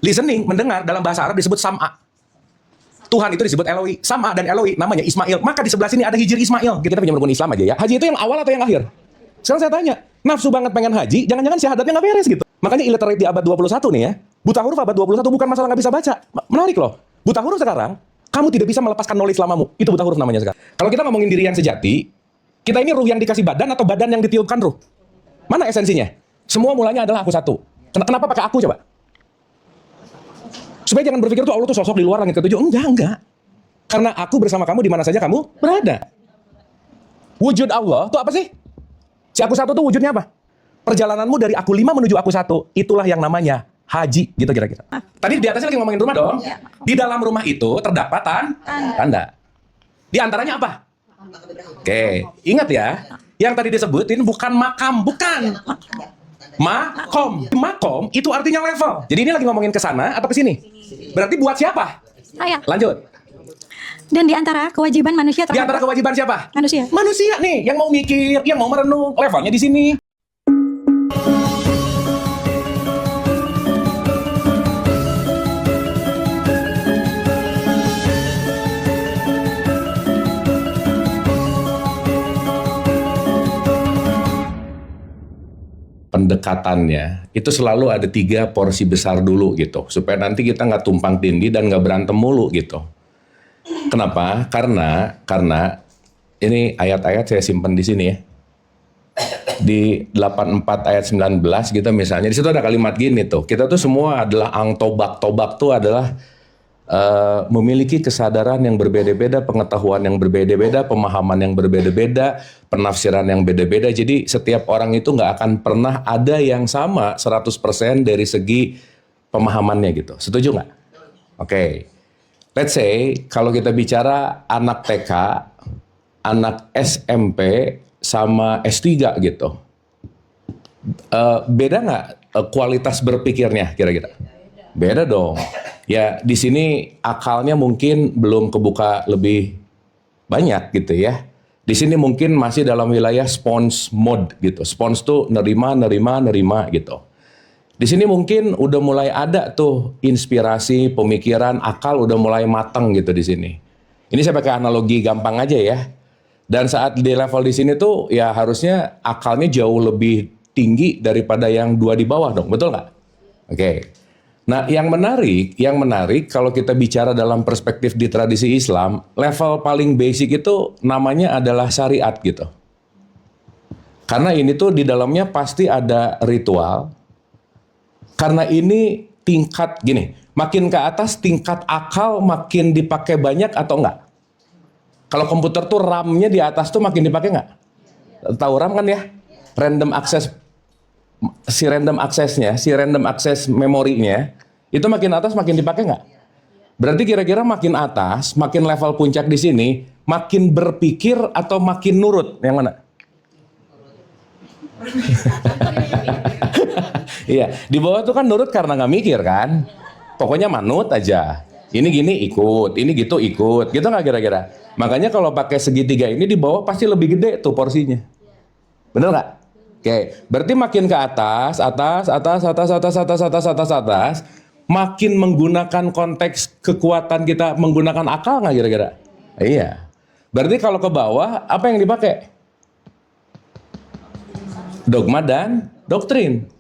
Listening, mendengar, dalam bahasa Arab disebut sam'a. Tuhan itu disebut Eloi. Sam'a dan Eloi namanya Ismail. Maka di sebelah sini ada hijri Ismail. Kita punya rukun Islam aja ya. Haji itu yang awal atau yang akhir? Sekarang saya tanya, nafsu banget pengen haji, jangan-jangan syahadatnya nggak beres gitu. Makanya illiterate di abad 21 nih ya. Buta huruf abad 21 bukan masalah nggak bisa baca. Menarik loh. Buta huruf sekarang, kamu tidak bisa melepaskan knowledge lamamu. Itu buta huruf namanya sekarang. Kalau kita ngomongin diri yang sejati, kita ini ruh yang dikasih badan atau badan yang ditiupkan ruh? Mana esensinya? Semua mulanya adalah aku satu. Kenapa pakai aku coba? Supaya jangan berpikir tuh Allah tuh sosok di luar langit ketujuh. Enggak. Karena aku bersama kamu di mana saja kamu berada. Wujud Allah tuh apa sih? Si aku satu tuh wujudnya apa? Perjalananmu dari aku 5 menuju aku satu. Itulah yang namanya haji, gitu kira-kira. Tadi di atasnya lagi ngomongin rumah dong. Di dalam rumah itu terdapat tanda. Di antaranya apa? Oke, ingat ya. Yang tadi disebutin bukan makam, bukan. Makom. Makom itu artinya level. Jadi ini lagi ngomongin ke sana atau ke sini? Berarti buat siapa? Saya. Lanjut. Dan di antara kewajiban manusia Di antara kewajiban siapa? manusia. Manusia nih, yang mau mikir, yang mau merenung, levelnya di sini. Pendekatannya itu selalu ada 3 porsi besar dulu gitu, supaya nanti kita nggak tumpang tindih dan nggak berantem mulu gitu. Kenapa? Karena ini ayat-ayat saya simpan di sini ya. Di 84 ayat 19 gitu misalnya, di situ ada kalimat gini tuh. Kita tuh semua adalah tobak. Tobak tuh adalah memiliki kesadaran yang berbeda-beda, pengetahuan yang berbeda-beda, pemahaman yang berbeda-beda, penafsiran yang beda-beda. Jadi setiap orang itu nggak akan pernah ada yang sama 100% dari segi pemahamannya gitu. Setuju nggak? Oke. Let's say kalau kita bicara anak TK, anak SMP, sama S3 gitu. Beda nggak kualitas berpikirnya kira-kira? Beda dong. Ya di sini akalnya mungkin belum kebuka lebih banyak gitu ya. Di sini mungkin masih dalam wilayah sponge mode gitu. Sponge tuh nerima gitu. Di sini mungkin udah mulai ada tuh inspirasi, pemikiran, akal udah mulai matang gitu di sini. Ini saya pakai analogi gampang aja ya. Dan saat di level di sini tuh ya harusnya akalnya jauh lebih tinggi daripada yang 2 di bawah dong, betul nggak? Oke. Nah, yang menarik kalau kita bicara dalam perspektif di tradisi Islam, level paling basic itu namanya adalah syariat gitu. Karena ini tuh di dalamnya pasti ada ritual. Karena ini tingkat gini, makin ke atas tingkat akal makin dipakai banyak atau enggak? Kalau komputer tuh RAM-nya di atas tuh makin dipakai nggak? Tahu RAM kan ya? Random access, si random access memorinya, itu makin atas makin dipakai nggak? Berarti kira-kira makin atas, makin level puncak di sini, makin berpikir atau makin nurut? Yang mana? Iya, di bawah tuh kan nurut karena nggak mikir kan? Pokoknya manut aja. Ini gini ikut, ini gitu ikut, gitu nggak kira-kira? Makanya kalau pakai segitiga ini di bawah pasti lebih gede tuh porsinya. Bener nggak? Oke, berarti makin ke atas, makin menggunakan konteks kekuatan kita menggunakan akal nggak kira-kira? Iya. Berarti kalau ke bawah apa yang dipakai? Dogma dan doktrin.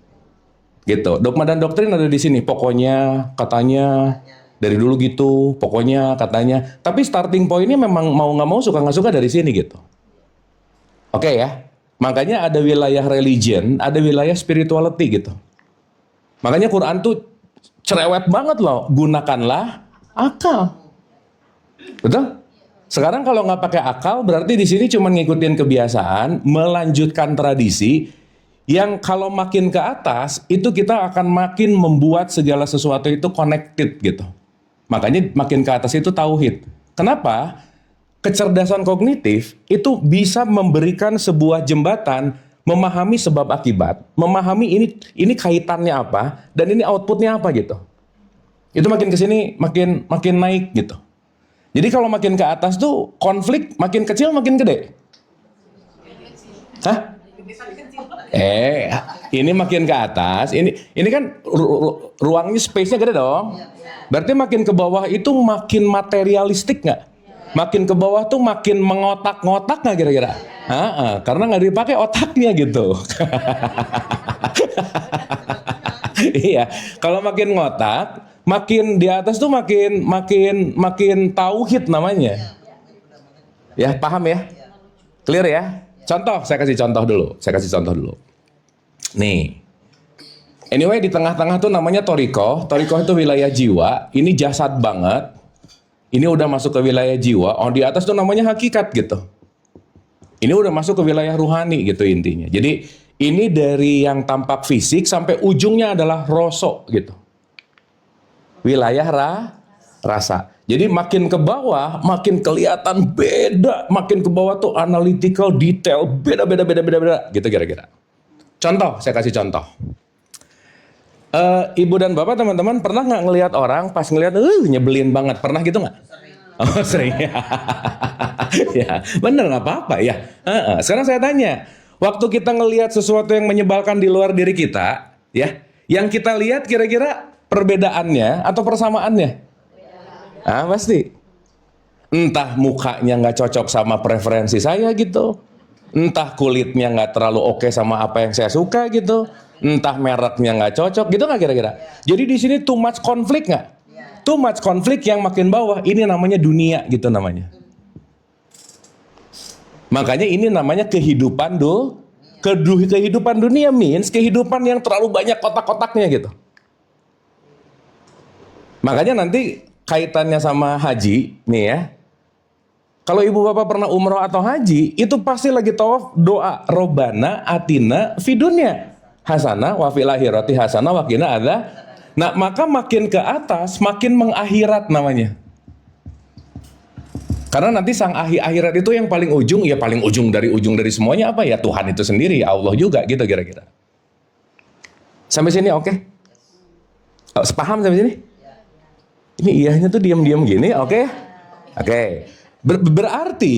Gitu. Dogma dan doktrin ada di sini. Pokoknya, katanya, dari dulu gitu, pokoknya, katanya. Tapi starting point-nya memang mau nggak mau, suka nggak suka dari sini gitu. Oke ya. Makanya ada wilayah religion, ada wilayah spirituality gitu. Makanya Quran tuh cerewet banget loh. Gunakanlah akal. Betul? Sekarang kalau nggak pakai akal, berarti di sini cuma ngikutin kebiasaan, melanjutkan tradisi, yang kalau makin ke atas, itu kita akan makin membuat segala sesuatu itu connected gitu. Makanya makin ke atas itu tauhid. Kenapa? Kecerdasan kognitif itu bisa memberikan sebuah jembatan, memahami sebab akibat, memahami ini kaitannya apa, dan ini outputnya apa gitu. Itu makin ke sini makin naik gitu. Jadi kalau makin ke atas tuh konflik makin kecil makin gede. Hah? Ini makin ke atas, ini kan ruangnya, space-nya gede dong. Berarti makin ke bawah itu makin materialistik nggak? Makin ke bawah tuh makin mengotak-ngotak nggak kira-kira? Karena nggak dipakai otaknya gitu. Iya, kalau makin ngotak, makin di atas tuh makin tauhid namanya. Ya, paham ya? Clear ya? Contoh, saya kasih contoh dulu. Nih. Anyway, di tengah-tengah tuh namanya Toriko. Toriko itu wilayah jiwa. Ini jasad banget. Ini udah masuk ke wilayah jiwa. Oh, di atas tuh namanya hakikat gitu. Ini udah masuk ke wilayah ruhani gitu intinya. Jadi ini dari yang tampak fisik sampai ujungnya adalah rosok gitu. Wilayah rasa. Jadi makin ke bawah makin kelihatan beda. Makin ke bawah tuh analytical detail beda gitu kira-kira. Contoh, saya kasih contoh. Ibu dan bapak, teman-teman pernah nggak ngelihat orang pas ngelihat nyebelin banget? Pernah gitu nggak? Oh, sering. Ya, bener, nggak apa-apa ya. Sekarang saya tanya, waktu kita ngelihat sesuatu yang menyebalkan di luar diri kita, ya, yang kita lihat kira-kira perbedaannya atau persamaannya? Pasti. Entah mukanya nggak cocok sama preferensi saya gitu, entah kulitnya nggak terlalu oke sama apa yang saya suka gitu, entah mereknya nggak cocok gitu nggak kira-kira. Jadi di sini too much konflik nggak? Too much konflik yang makin bawah, ini namanya dunia gitu namanya. Makanya ini namanya kehidupan kehidupan dunia means kehidupan yang terlalu banyak kotak-kotaknya gitu. Makanya nanti kaitannya sama haji nih ya. Kalau ibu bapak pernah umroh atau haji, itu pasti lagi tawaf doa Robbana atina fidunya hasanah wa fil akhirati hasanah wa qina ada. Nah, maka makin ke atas makin mengakhirat namanya. Karena nanti sang akhirat itu yang paling ujung, ya paling ujung dari semuanya apa ya? Tuhan itu sendiri, Allah juga gitu kira-kira. Sampai sini oke? Sepaham sampai sini? Ini iyahnya tuh diam-diam gini, oke? Oke. Berarti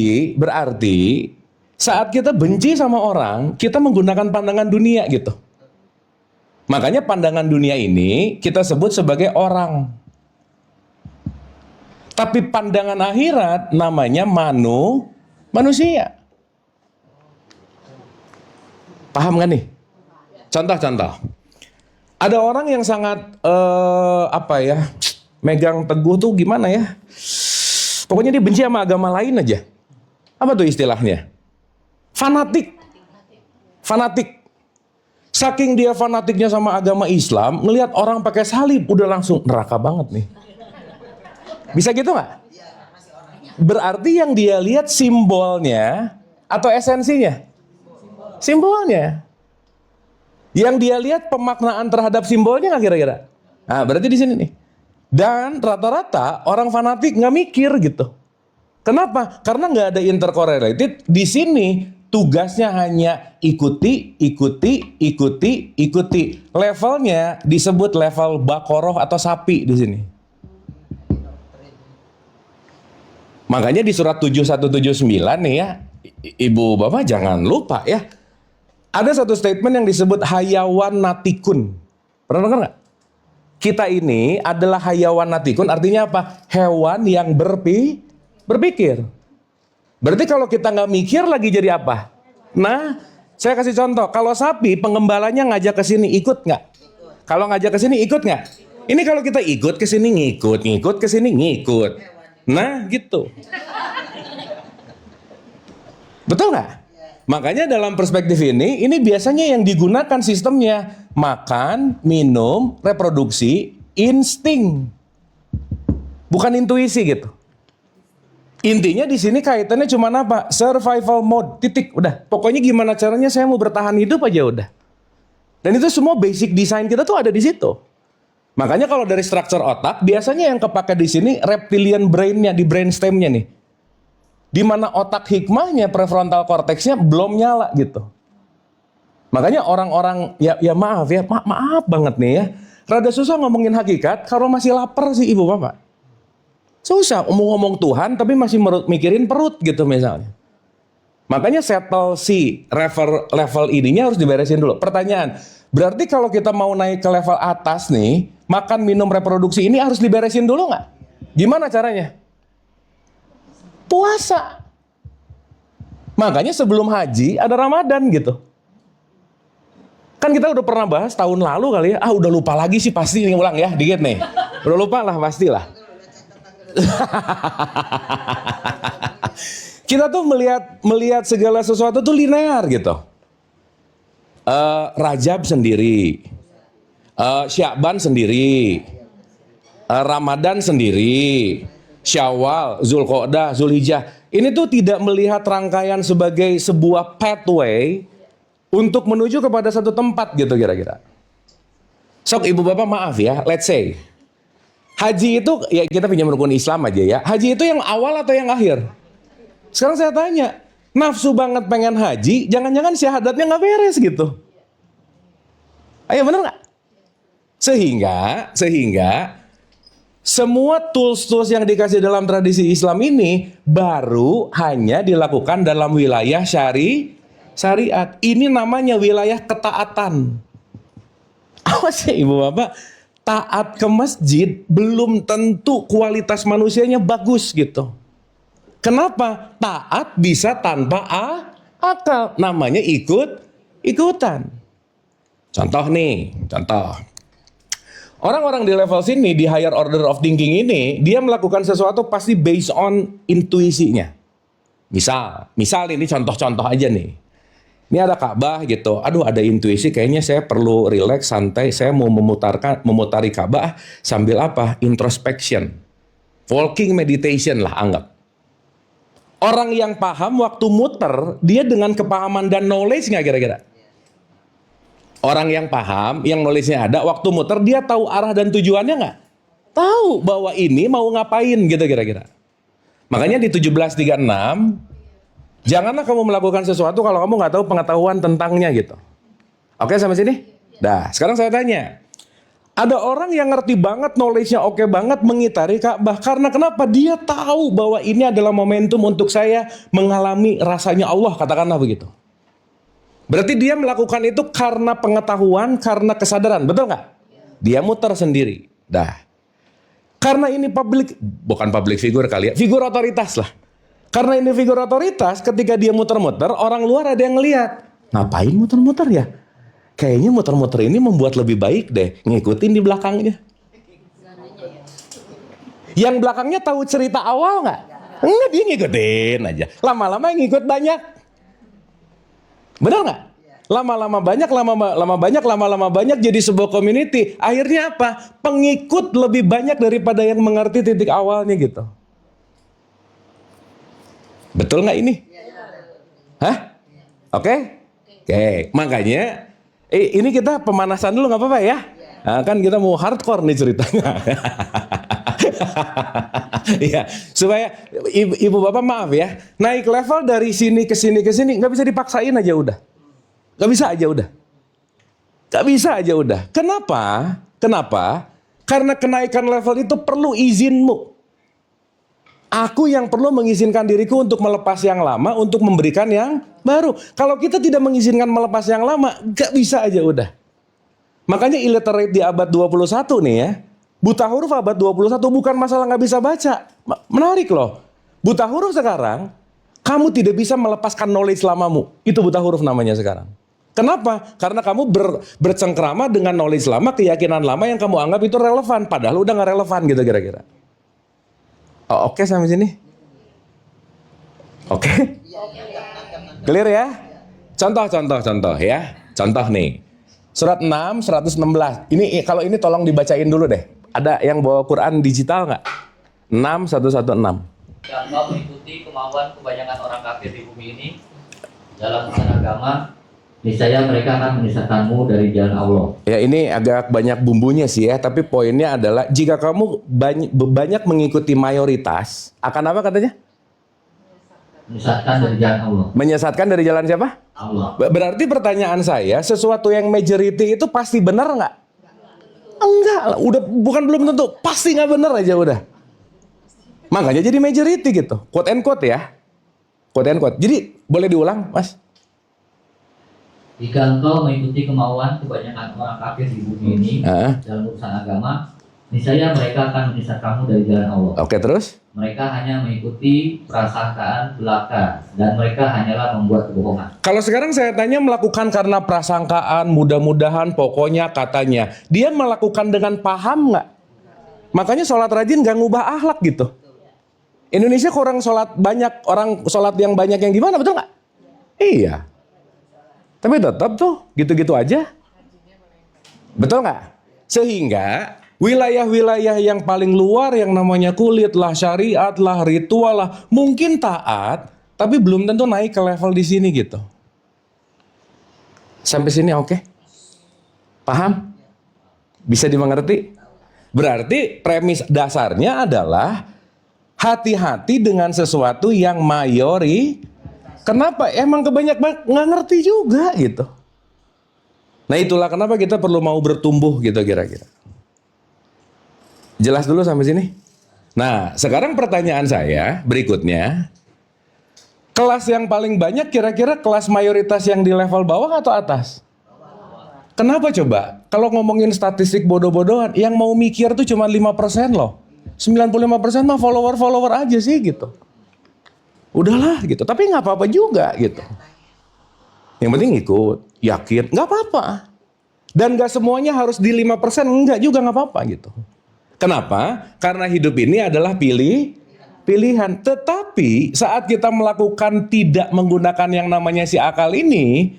saat kita benci sama orang, kita menggunakan pandangan dunia gitu. Makanya pandangan dunia ini kita sebut sebagai orang. Tapi pandangan akhirat namanya manusia. Paham kan nih? Contoh. Ada orang yang sangat megang teguh tuh gimana ya? Pokoknya dia benci sama agama lain aja. Apa tuh istilahnya? Fanatik. Saking dia fanatiknya sama agama Islam, ngelihat orang pakai salib udah langsung neraka banget nih. Bisa gitu nggak? Berarti yang dia lihat simbolnya atau esensinya? Simbolnya. Yang dia lihat pemaknaan terhadap simbolnya nggak kira-kira? Nah, berarti di sini nih. Dan rata-rata orang fanatik nggak mikir gitu. Kenapa? Karena nggak ada intercorrelated. Di sini tugasnya hanya ikuti. Levelnya disebut level bakoroh atau sapi di sini. Makanya di surat 7179 nih ya, ibu bapak jangan lupa ya. Ada satu statement yang disebut hayawan natikun. Pernah dengar nggak? Kita ini adalah hayawan natikun, artinya apa? Hewan yang berpikir. Berarti kalau kita nggak mikir lagi jadi apa? Nah, saya kasih contoh. Kalau sapi, pengembalanya ngajak ke sini, ikut nggak? Kalau ngajak ke sini, ikut nggak? Ini kalau kita ikut ke sini, ngikut ke sini, ngikut. Nah, gitu. Betul nggak? Makanya dalam perspektif ini biasanya yang digunakan sistemnya makan, minum, reproduksi, insting, bukan intuisi gitu. Intinya di sini kaitannya cuma apa? Survival mode, titik, udah. Pokoknya gimana caranya saya mau bertahan hidup aja udah. Dan itu semua basic design kita tuh ada di situ. Makanya kalau dari struktur otak, biasanya yang kepake di sini reptilian brain-nya, di brainstem-nya nih. Di mana otak hikmahnya, prefrontal cortex-nya belum nyala gitu. Makanya orang-orang, maaf banget nih ya. Rada susah ngomongin hakikat kalau masih lapar sih ibu bapak. Susah ngomong Tuhan tapi masih mikirin perut gitu misalnya. Makanya settle si level ininya harus diberesin dulu. Pertanyaan, berarti kalau kita mau naik ke level atas nih, makan, minum, reproduksi ini harus diberesin dulu nggak? Gimana caranya? Puasa. Makanya sebelum haji ada Ramadan gitu. Kan kita udah pernah bahas tahun lalu kali ya. Udah lupa lagi sih pasti, nih ulang ya dikit nih. Udah lupa lah pastilah. Kita tuh melihat segala sesuatu tuh linear gitu. Rajab sendiri, Sya'ban sendiri, Ramadan sendiri, Syawal, Zulqa'dah, Zulhijjah. Ini tuh tidak melihat rangkaian sebagai sebuah pathway untuk menuju kepada satu tempat gitu kira-kira. Sok ibu bapak maaf ya, let's say haji itu, ya kita pinjam rukun Islam aja ya. Haji itu yang awal atau yang akhir? Sekarang saya tanya, nafsu banget pengen haji, jangan-jangan syahadatnya nggak beres gitu. Ayo bener nggak? Sehingga semua tools-tools yang dikasih dalam tradisi Islam ini baru hanya dilakukan dalam wilayah syariat. Ini namanya wilayah ketaatan. Awas ya ibu bapak, taat ke masjid belum tentu kualitas manusianya bagus gitu. Kenapa? Taat bisa tanpa akal. Namanya ikutan. Contoh. Orang-orang di level sini, di higher order of thinking ini, dia melakukan sesuatu pasti based on intuisinya. Misal ini contoh-contoh aja nih. Ini ada Ka'bah gitu. Aduh ada intuisi, kayaknya saya perlu relax, santai. Saya mau memutari Ka'bah sambil apa? Introspection. Walking meditation lah anggap. Orang yang paham waktu muter, dia dengan kepahaman dan knowledge nggak kira-kira? Orang yang paham, yang knowledge-nya ada, waktu muter dia tahu arah dan tujuannya nggak? Tahu bahwa ini mau ngapain gitu kira-kira. Makanya di 1736, janganlah kamu melakukan sesuatu kalau kamu nggak tahu pengetahuan tentangnya gitu. Oke sampai sini? Dah, sekarang saya tanya. Ada orang yang ngerti banget, knowledge-nya oke banget mengitari Ka'bah. Karena kenapa? Dia tahu bahwa ini adalah momentum untuk saya mengalami rasanya Allah, katakanlah begitu. Berarti dia melakukan itu karena pengetahuan, karena kesadaran, betul nggak? Dia muter sendiri. Dah. Karena ini bukan public figure kali ya, figur otoritas lah. Karena ini figur otoritas, ketika dia muter-muter, orang luar ada yang ngelihat. Ngapain muter-muter ya? Kayaknya muter-muter ini membuat lebih baik deh, ngikutin di belakangnya. Yang belakangnya tahu cerita awal nggak? Enggak, dia ngikutin aja. Lama-lama yang ngikut banyak. Benar nggak? Lama-lama banyak jadi sebuah community. Akhirnya apa? Pengikut lebih banyak daripada yang mengerti titik awalnya gitu. Betul nggak ini? Hah? Oke? Makanya ini kita pemanasan dulu nggak apa-apa ya? Nah, kan kita mau hardcore nih ceritanya. Ya, supaya ibu bapak maaf ya, naik level dari sini ke sini nggak bisa dipaksain aja udah. Nggak bisa aja udah. Kenapa? Karena kenaikan level itu perlu izinmu. Aku yang perlu mengizinkan diriku untuk melepas yang lama, untuk memberikan yang baru. Kalau kita tidak mengizinkan melepas yang lama, gak bisa aja udah. Makanya illiterate di abad 21 nih ya. Buta huruf abad 21 bukan masalah gak bisa baca. Menarik loh. Buta huruf sekarang, kamu tidak bisa melepaskan knowledge lamamu. Itu buta huruf namanya sekarang. Kenapa? Karena kamu bercengkrama dengan knowledge lama, keyakinan lama yang kamu anggap itu relevan. Padahal udah gak relevan gitu kira-kira. Oke sampai sini? Oke? Clear ya? Contoh ya. Contoh nih. Surat 6, 116. Ini kalau ini tolong dibacain dulu deh. Ada yang bawa Quran digital nggak? 6, 116. Dan kau mengikuti kemauan kebanyakan orang kafir di bumi ini dalam urusan agama, niscaya mereka akan menyesatkanmu dari jalan Allah. Ya ini agak banyak bumbunya sih ya, tapi poinnya adalah jika kamu banyak mengikuti mayoritas, akan apa katanya? Menyesatkan dari jalan Allah. Menyesatkan dari jalan siapa? Allah. Berarti pertanyaan saya, sesuatu yang majority itu pasti benar nggak? Enggak lah, belum tentu, pasti nggak benar aja udah. Makanya jadi majority gitu, quote and quote ya. quote and quote. Jadi boleh diulang, Mas? Jika engkau mengikuti kemauan kebanyakan orang kafir di bumi ini dalam urusan agama, niscaya mereka akan menyesat kamu dari jalan Allah. Oke, terus? Mereka hanya mengikuti prasangkaan belaka dan mereka hanyalah membuat kebohongan. Kalau sekarang saya tanya melakukan karena prasangkaan, mudah-mudahan, pokoknya, katanya, dia melakukan dengan paham nggak? Makanya sholat rajin nggak ngubah akhlak gitu. Indonesia kurang sholat banyak, orang sholat yang banyak yang gimana, betul nggak? Iya. Tapi tetap tuh gitu-gitu aja. Betul nggak? Sehingga wilayah-wilayah yang paling luar yang namanya kulit lah, syariat lah, ritual lah, mungkin taat, tapi belum tentu naik ke level di sini gitu. Sampai sini oke? Paham? Bisa dimengerti? Berarti premis dasarnya adalah hati-hati dengan sesuatu yang mayori. Kenapa? Emang kebanyakan nggak ngerti juga gitu. Nah itulah kenapa kita perlu mau bertumbuh gitu kira-kira. Jelas dulu sampai sini? Nah sekarang pertanyaan saya berikutnya. Kelas yang paling banyak kira-kira kelas mayoritas yang di level bawah atau atas? Kenapa coba? Kalau ngomongin statistik bodoh-bodohan, yang mau mikir tuh cuma 5% loh. 95% mah follower-follower aja sih gitu. Udahlah gitu, tapi nggak apa-apa juga gitu. Yang penting ikut, yakin, nggak apa-apa. Dan nggak semuanya harus di 5%, enggak juga nggak apa-apa gitu. Kenapa? Karena hidup ini adalah pilihan. Tetapi saat kita melakukan tidak menggunakan yang namanya si akal ini,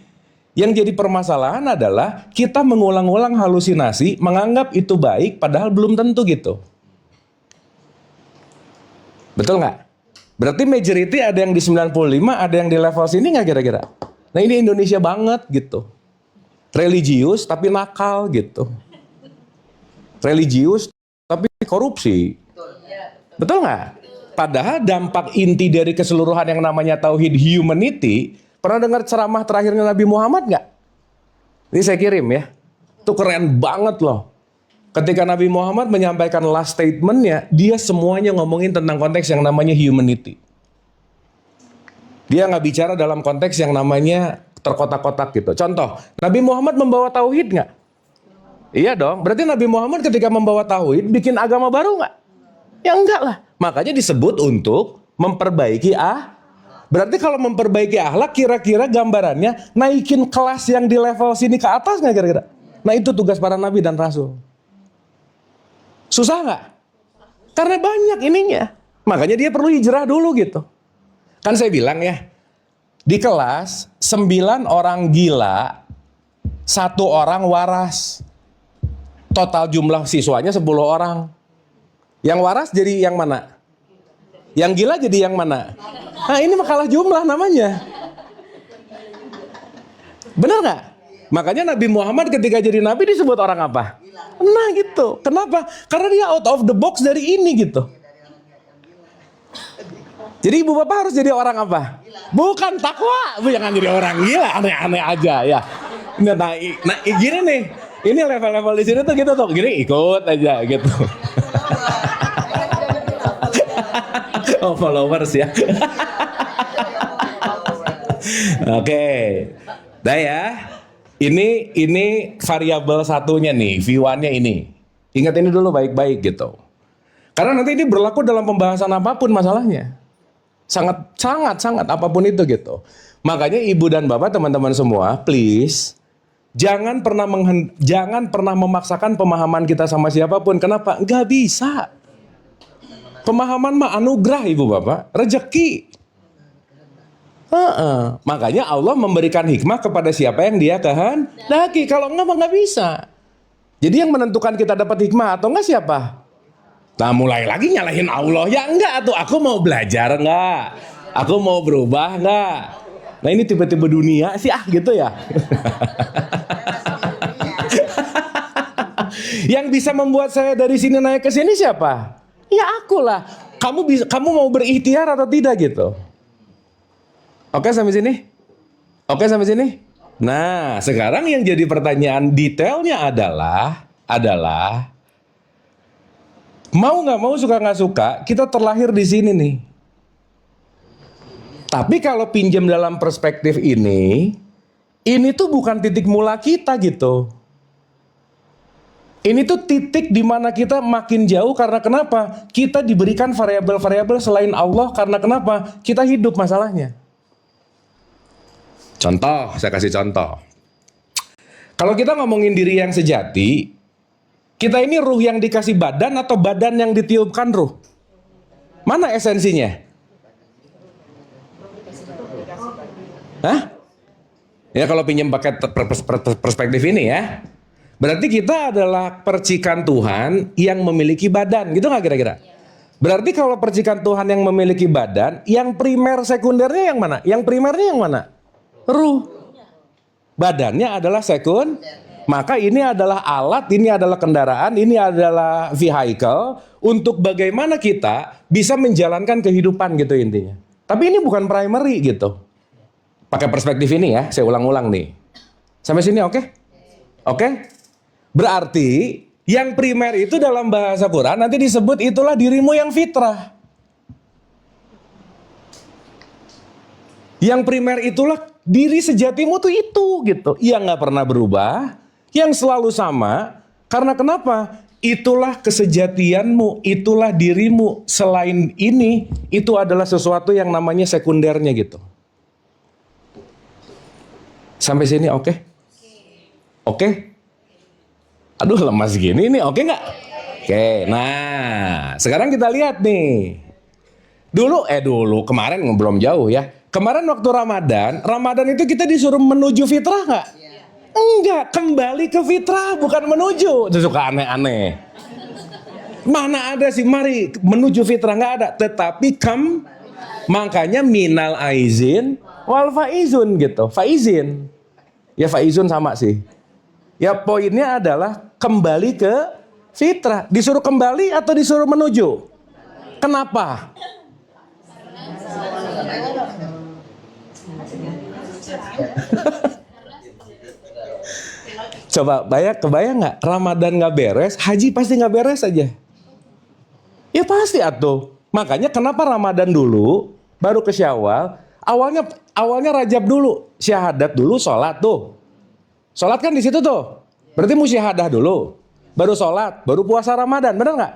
yang jadi permasalahan adalah kita mengulang-ulang halusinasi, menganggap itu baik, padahal belum tentu gitu. Betul nggak? Berarti majority ada yang di 95, ada yang di level sini nggak kira-kira? Nah ini Indonesia banget gitu. Religius tapi nakal gitu. Religius tapi korupsi. Betul nggak? Padahal dampak inti dari keseluruhan yang namanya tauhid humanity, pernah dengar ceramah terakhirnya Nabi Muhammad nggak? Ini saya kirim ya. Itu keren banget loh. Ketika Nabi Muhammad menyampaikan last statementnya, dia semuanya ngomongin tentang konteks yang namanya humanity. Dia nggak bicara dalam konteks yang namanya terkotak-kotak gitu. Contoh, Nabi Muhammad membawa tauhid nggak? Iya dong. Berarti Nabi Muhammad ketika membawa tauhid bikin agama baru nggak? Ya enggak lah. Makanya disebut untuk memperbaiki Berarti kalau memperbaiki akhlak kira-kira gambarannya naikin kelas yang di level sini ke atas nggak kira-kira? Nah itu tugas para nabi dan rasul. Susah nggak? Karena banyak ininya. Makanya dia perlu hijrah dulu gitu. Kan saya bilang ya, di kelas 9 orang gila, 1 orang waras. Total jumlah siswanya 10 orang. Yang waras jadi yang mana? Yang gila jadi yang mana? Nah ini makalah jumlah namanya. Benar nggak? Makanya Nabi Muhammad ketika jadi nabi disebut orang apa? Nah gitu. Kenapa? Karena dia out of the box dari ini gitu. Jadi ibu bapak harus jadi orang apa? Bukan takwa. Jangan jadi orang gila, aneh-aneh aja ya. Nah gini nih. Ini level-level di sini tuh gitu tuh. Gini ikut aja gitu. Oh followers ya. Oke. Dah ya. Ini variabel satunya nih, V1-nya ini. Ingat ini dulu baik-baik gitu. Karena nanti ini berlaku dalam pembahasan apapun masalahnya. Sangat apapun itu gitu. Makanya ibu dan bapak teman-teman semua, please jangan pernah memaksakan pemahaman kita sama siapapun. Kenapa? Nggak bisa. Pemahaman mah anugerah ibu bapak, rezeki. Makanya Allah memberikan hikmah kepada siapa yang dia kehendaki. Kalau enggak mah nggak bisa. Jadi yang menentukan kita dapat hikmah atau enggak siapa? Nah mulai lagi nyalahin Allah. Ya enggak tuh, aku mau belajar enggak? Aku mau berubah enggak? Nah ini tiba-tiba dunia sih gitu ya. Yang bisa membuat saya dari sini naik ke sini siapa? Ya akulah. Kamu mau berikhtiar atau tidak gitu? Oke sampai sini? Oke sampai sini? Nah, sekarang yang jadi pertanyaan detailnya adalah mau nggak mau, suka nggak suka, kita terlahir di sini nih. Tapi kalau pinjam dalam perspektif ini tuh bukan titik mula kita gitu. Ini tuh titik di mana kita makin jauh karena kenapa? Kita diberikan variabel-variabel selain Allah karena kenapa? Kita hidup masalahnya. Contoh, saya kasih contoh. Kalau kita ngomongin diri yang sejati, kita ini ruh yang dikasih badan atau badan yang ditiupkan ruh? Mana esensinya? Hah? Ya kalau pinjam pakai perspektif ini ya. Berarti kita adalah percikan Tuhan yang memiliki badan, gitu nggak kira-kira? Berarti kalau percikan Tuhan yang memiliki badan, yang primer sekundernya yang mana? Yang primernya yang mana? Ruh. Badannya adalah sekund. Maka ini adalah alat, ini adalah kendaraan, ini adalah vehicle untuk bagaimana kita bisa menjalankan kehidupan gitu intinya. Tapi ini bukan primary gitu. Pakai perspektif ini ya, saya ulang-ulang nih. Sampai sini oke? Oke? Berarti yang primer itu dalam bahasa Quran nanti disebut itulah dirimu yang fitrah. Yang primer itulah diri sejatimu tuh itu gitu. Yang nggak pernah berubah, yang selalu sama. Karena kenapa? Itulah kesejatianmu, itulah dirimu. Selain ini, itu adalah sesuatu yang namanya sekundernya gitu. Sampai sini oke? Oke? Aduh lemas gini nih, oke nggak? Oke, nah sekarang kita lihat nih. Dulu kemarin belum jauh ya. Kemarin waktu Ramadan itu kita disuruh menuju fitrah nggak? Enggak, kembali ke fitrah bukan menuju. Suka aneh-aneh. Mana ada sih, mari menuju fitrah, nggak ada. Tetapi makanya minal aizin wal faizun gitu. Faizin. Ya faizun sama sih. Ya poinnya adalah kembali ke fitrah. Disuruh kembali atau disuruh menuju? Kenapa? Coba kebayang nggak? Ramadan nggak beres, haji pasti nggak beres aja. Ya pasti atuh. Makanya kenapa Ramadan dulu, baru ke Syawal. Awalnya Rajab dulu, syahadat dulu, sholat tuh. Sholat kan di situ tuh. Berarti musyahadah dulu, baru sholat, baru puasa Ramadan, benar nggak?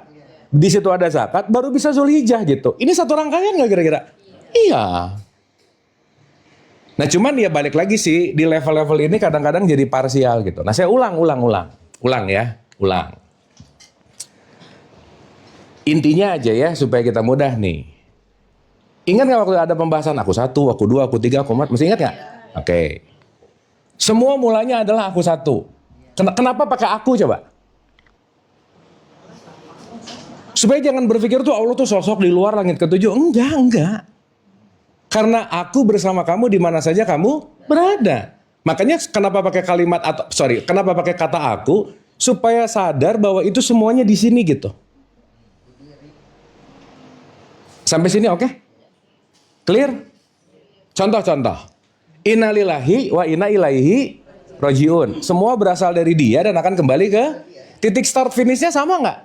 Di situ ada zakat, baru bisa Zulhijjah gitu. Ini satu rangkaian nggak kira-kira? Iya. Nah cuman ya balik lagi sih, di level-level ini kadang-kadang jadi parsial gitu. Nah saya ulang ya. Intinya aja ya supaya kita mudah nih. Ingat nggak waktu ada pembahasan aku 1, aku 2, aku 3, aku 4, masih ingat nggak? Oke. Semua mulanya adalah aku 1. Kenapa pakai aku coba? Supaya jangan berpikir tuh Allah tuh sosok di luar langit ketujuh. Enggak. Karena aku bersama kamu di mana saja kamu berada. Makanya kenapa pakai kenapa pakai kata aku? Supaya sadar bahwa itu semuanya di sini gitu. Sampai sini oke? Clear? Contoh. Innalillahi wa inna ilaihi rajiun. Semua berasal dari dia dan akan kembali ke titik start finishnya sama nggak?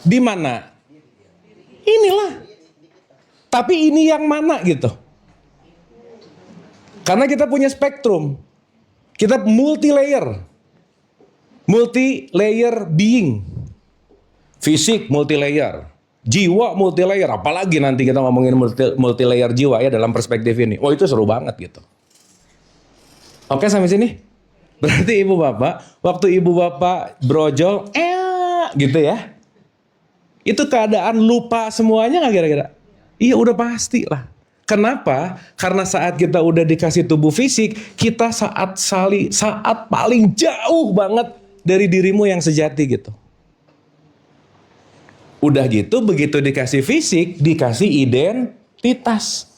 Di mana? Inilah. Tapi ini yang mana gitu? Karena kita punya spektrum. Kita multi layer being. Fisik multi layer. Jiwa multi layer. Apalagi nanti kita ngomongin multi layer jiwa ya dalam perspektif ini. Oh itu seru banget gitu. Oke sampai sini? Berarti ibu bapak, waktu ibu bapak brojol, gitu ya. Itu keadaan lupa semuanya nggak kira-kira? Iya udah pasti lah. Kenapa? Karena saat kita udah dikasih tubuh fisik, kita saat paling jauh banget dari dirimu yang sejati gitu. Udah gitu, begitu dikasih fisik, dikasih identitas.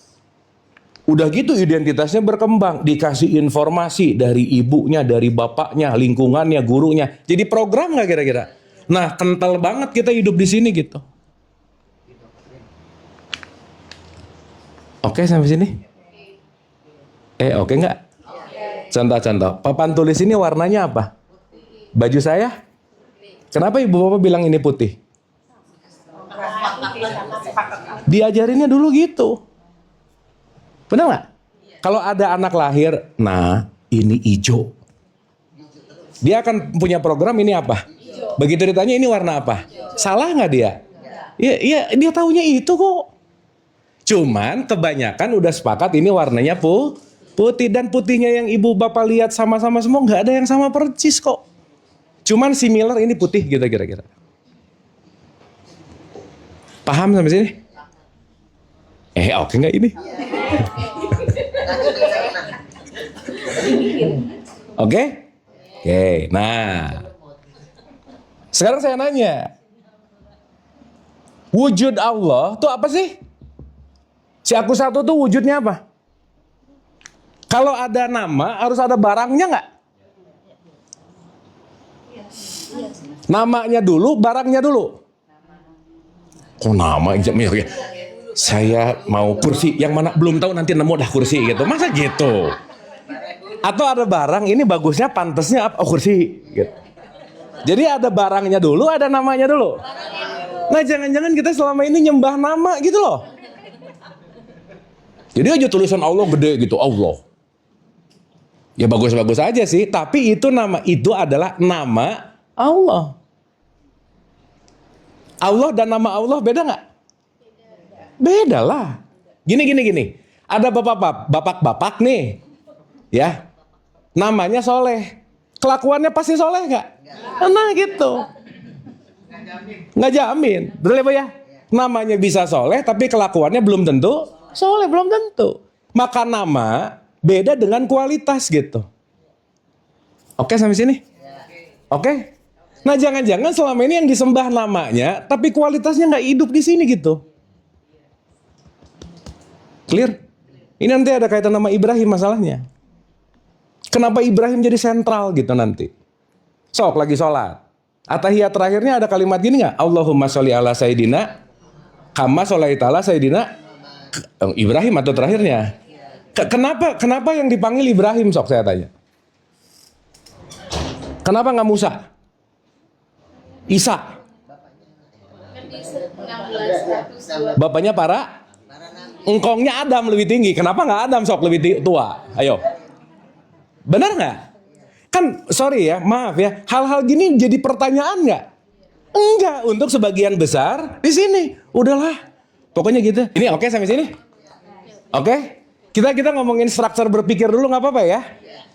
Udah gitu identitasnya berkembang, dikasih informasi dari ibunya, dari bapaknya, lingkungannya, gurunya. Jadi program nggak kira-kira? Nah, kental banget kita hidup di sini gitu. Oke sampai sini? Oke nggak? Contoh. Papan tulis ini warnanya apa? Baju saya? Kenapa ibu bapak bilang ini putih? Diajarinnya dulu gitu. Benar nggak? Kalau ada anak lahir, nah ini hijau. Dia akan punya program ini apa? Begitu ditanya ini warna apa? Salah nggak dia? Iya, dia taunya itu kok. Cuman kebanyakan udah sepakat ini warnanya putih, dan putihnya yang ibu bapak lihat sama-sama semua nggak ada yang sama persis kok. Cuman similar ini putih gitu kira-kira. Paham sampai sini? Oke nggak ini? Oke? Oke, nah. Sekarang saya nanya. Wujud Allah tuh apa sih? Si aku satu tuh wujudnya apa? Kalau ada nama harus ada barangnya nggak? Namanya dulu, barangnya dulu. Oh nama ya. Saya mau kursi, yang mana belum tahu nanti nemu dah kursi gitu. Masa gitu? Atau ada barang ini bagusnya pantasnya apa? Oh kursi gitu. Jadi ada barangnya dulu, ada namanya dulu. Nah jangan-jangan kita selama ini nyembah nama gitu loh. Jadi aja tulisan Allah gede gitu, Allah. Ya bagus-bagus aja sih, tapi itu adalah nama Allah. Allah dan nama Allah beda nggak? Beda lah. Gini. Ada bapak-bapak nih, ya. Namanya Soleh. Kelakuannya pasti soleh nggak? Nah gitu. Nggak jamin. Betul ya Pak ya? Namanya bisa soleh, tapi kelakuannya belum tentu soleh, belum tentu. Maka nama beda dengan kualitas gitu. Oke sampai sini? Oke? Nah jangan-jangan selama ini yang disembah namanya, tapi kualitasnya nggak hidup di sini gitu. Clear? Ini nanti ada kaitan nama Ibrahim masalahnya. Kenapa Ibrahim jadi sentral gitu nanti? Sok lagi sholat. Atahiyat terakhirnya ada kalimat gini nggak? Allahumma sholli ala Sayyidina kama sholaita ala Sayyidina Ibrahim atau terakhirnya? Kenapa yang dipanggil Ibrahim sok saya tanya? Kenapa nggak Musa? Isa? Bapaknya para? Engkongnya Adam lebih tinggi. Kenapa nggak Adam sok lebih tua? Ayo. Benar nggak? Kan sorry ya, maaf ya. Hal-hal gini jadi pertanyaan nggak? Enggak. Untuk sebagian besar di sini. Udahlah. Pokoknya gitu. Ini oke sampai sini? Oke? Kita ngomongin struktur berpikir dulu nggak apa-apa ya?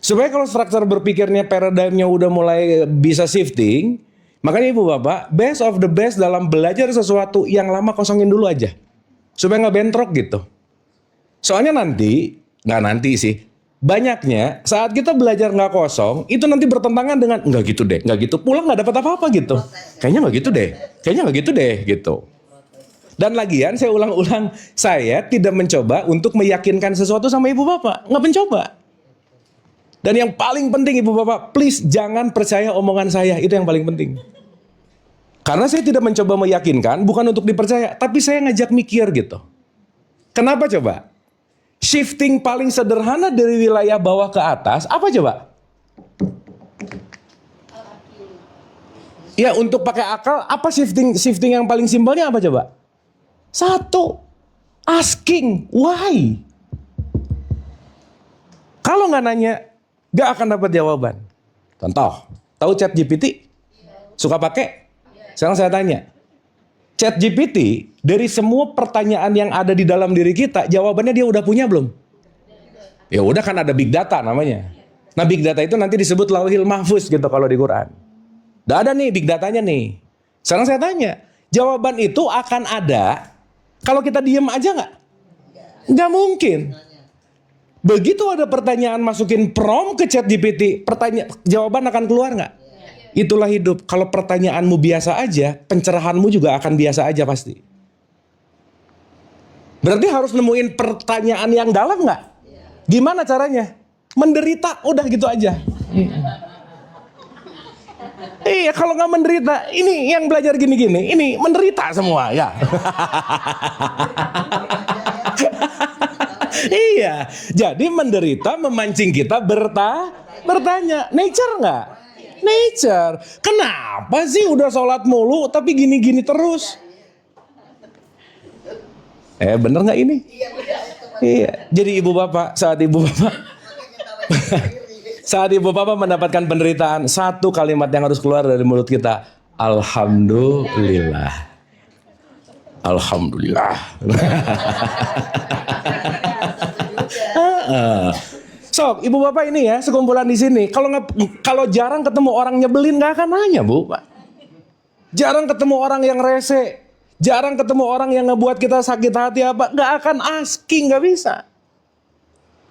Supaya kalau struktur berpikirnya paradigmnya udah mulai bisa shifting, makanya ibu bapak, best of the best dalam belajar sesuatu yang lama kosongin dulu aja. Supaya nggak bentrok gitu. Soalnya nggak nanti sih. Banyaknya saat kita belajar nggak kosong, itu nanti bertentangan dengan nggak gitu deh, nggak gitu. Pulang nggak dapat apa-apa gitu. Kayaknya nggak gitu deh, gitu. Dan lagian saya ulang-ulang, saya tidak mencoba untuk meyakinkan sesuatu sama ibu bapak, nggak mencoba. Dan yang paling penting ibu bapak, please jangan percaya omongan saya, itu yang paling penting. Karena saya tidak mencoba meyakinkan, bukan untuk dipercaya, tapi saya ngajak mikir gitu. Kenapa coba? Shifting paling sederhana dari wilayah bawah ke atas, apa coba? Ya untuk pakai akal, apa shifting yang paling simpelnya apa coba? Satu, asking, why? Kalau nggak nanya, nggak akan dapat jawaban. Contoh, tahu ChatGPT? Suka pakai? Sekarang saya tanya, ChatGPT dari semua pertanyaan yang ada di dalam diri kita, jawabannya dia udah punya belum? Ya udah kan ada big data namanya. Nah big data itu nanti disebut lauhil mahfuz gitu kalau di Quran. Udah ada nih big datanya nih. Sekarang saya tanya, jawaban itu akan ada kalau kita diem aja nggak? Nggak mungkin. Begitu ada pertanyaan masukin prompt ke ChatGPT, jawaban akan keluar nggak? Itulah hidup. Kalau pertanyaanmu biasa aja, pencerahanmu juga akan biasa aja pasti. Berarti harus nemuin pertanyaan yang dalam nggak? Gimana caranya? Menderita, udah gitu aja. Iya, kalau nggak menderita, ini yang belajar gini-gini, ini menderita semua ya. Iya, jadi menderita memancing kita bertanya, nature nggak? Nature. Kenapa sih udah sholat mulu tapi gini-gini terus? Bener nggak ini? Iya, jadi ibu bapak saat ibu bapak mendapatkan penderitaan, satu kalimat yang harus keluar dari mulut kita, alhamdulillah. Alhamdulillah. So, ibu bapak ini ya, sekumpulan di sini. Kalau jarang ketemu orang nyebelin, nggak akan nanya, Bu. Jarang ketemu orang yang rese, jarang ketemu orang yang ngebuat kita sakit hati apa, nggak akan asking, nggak bisa.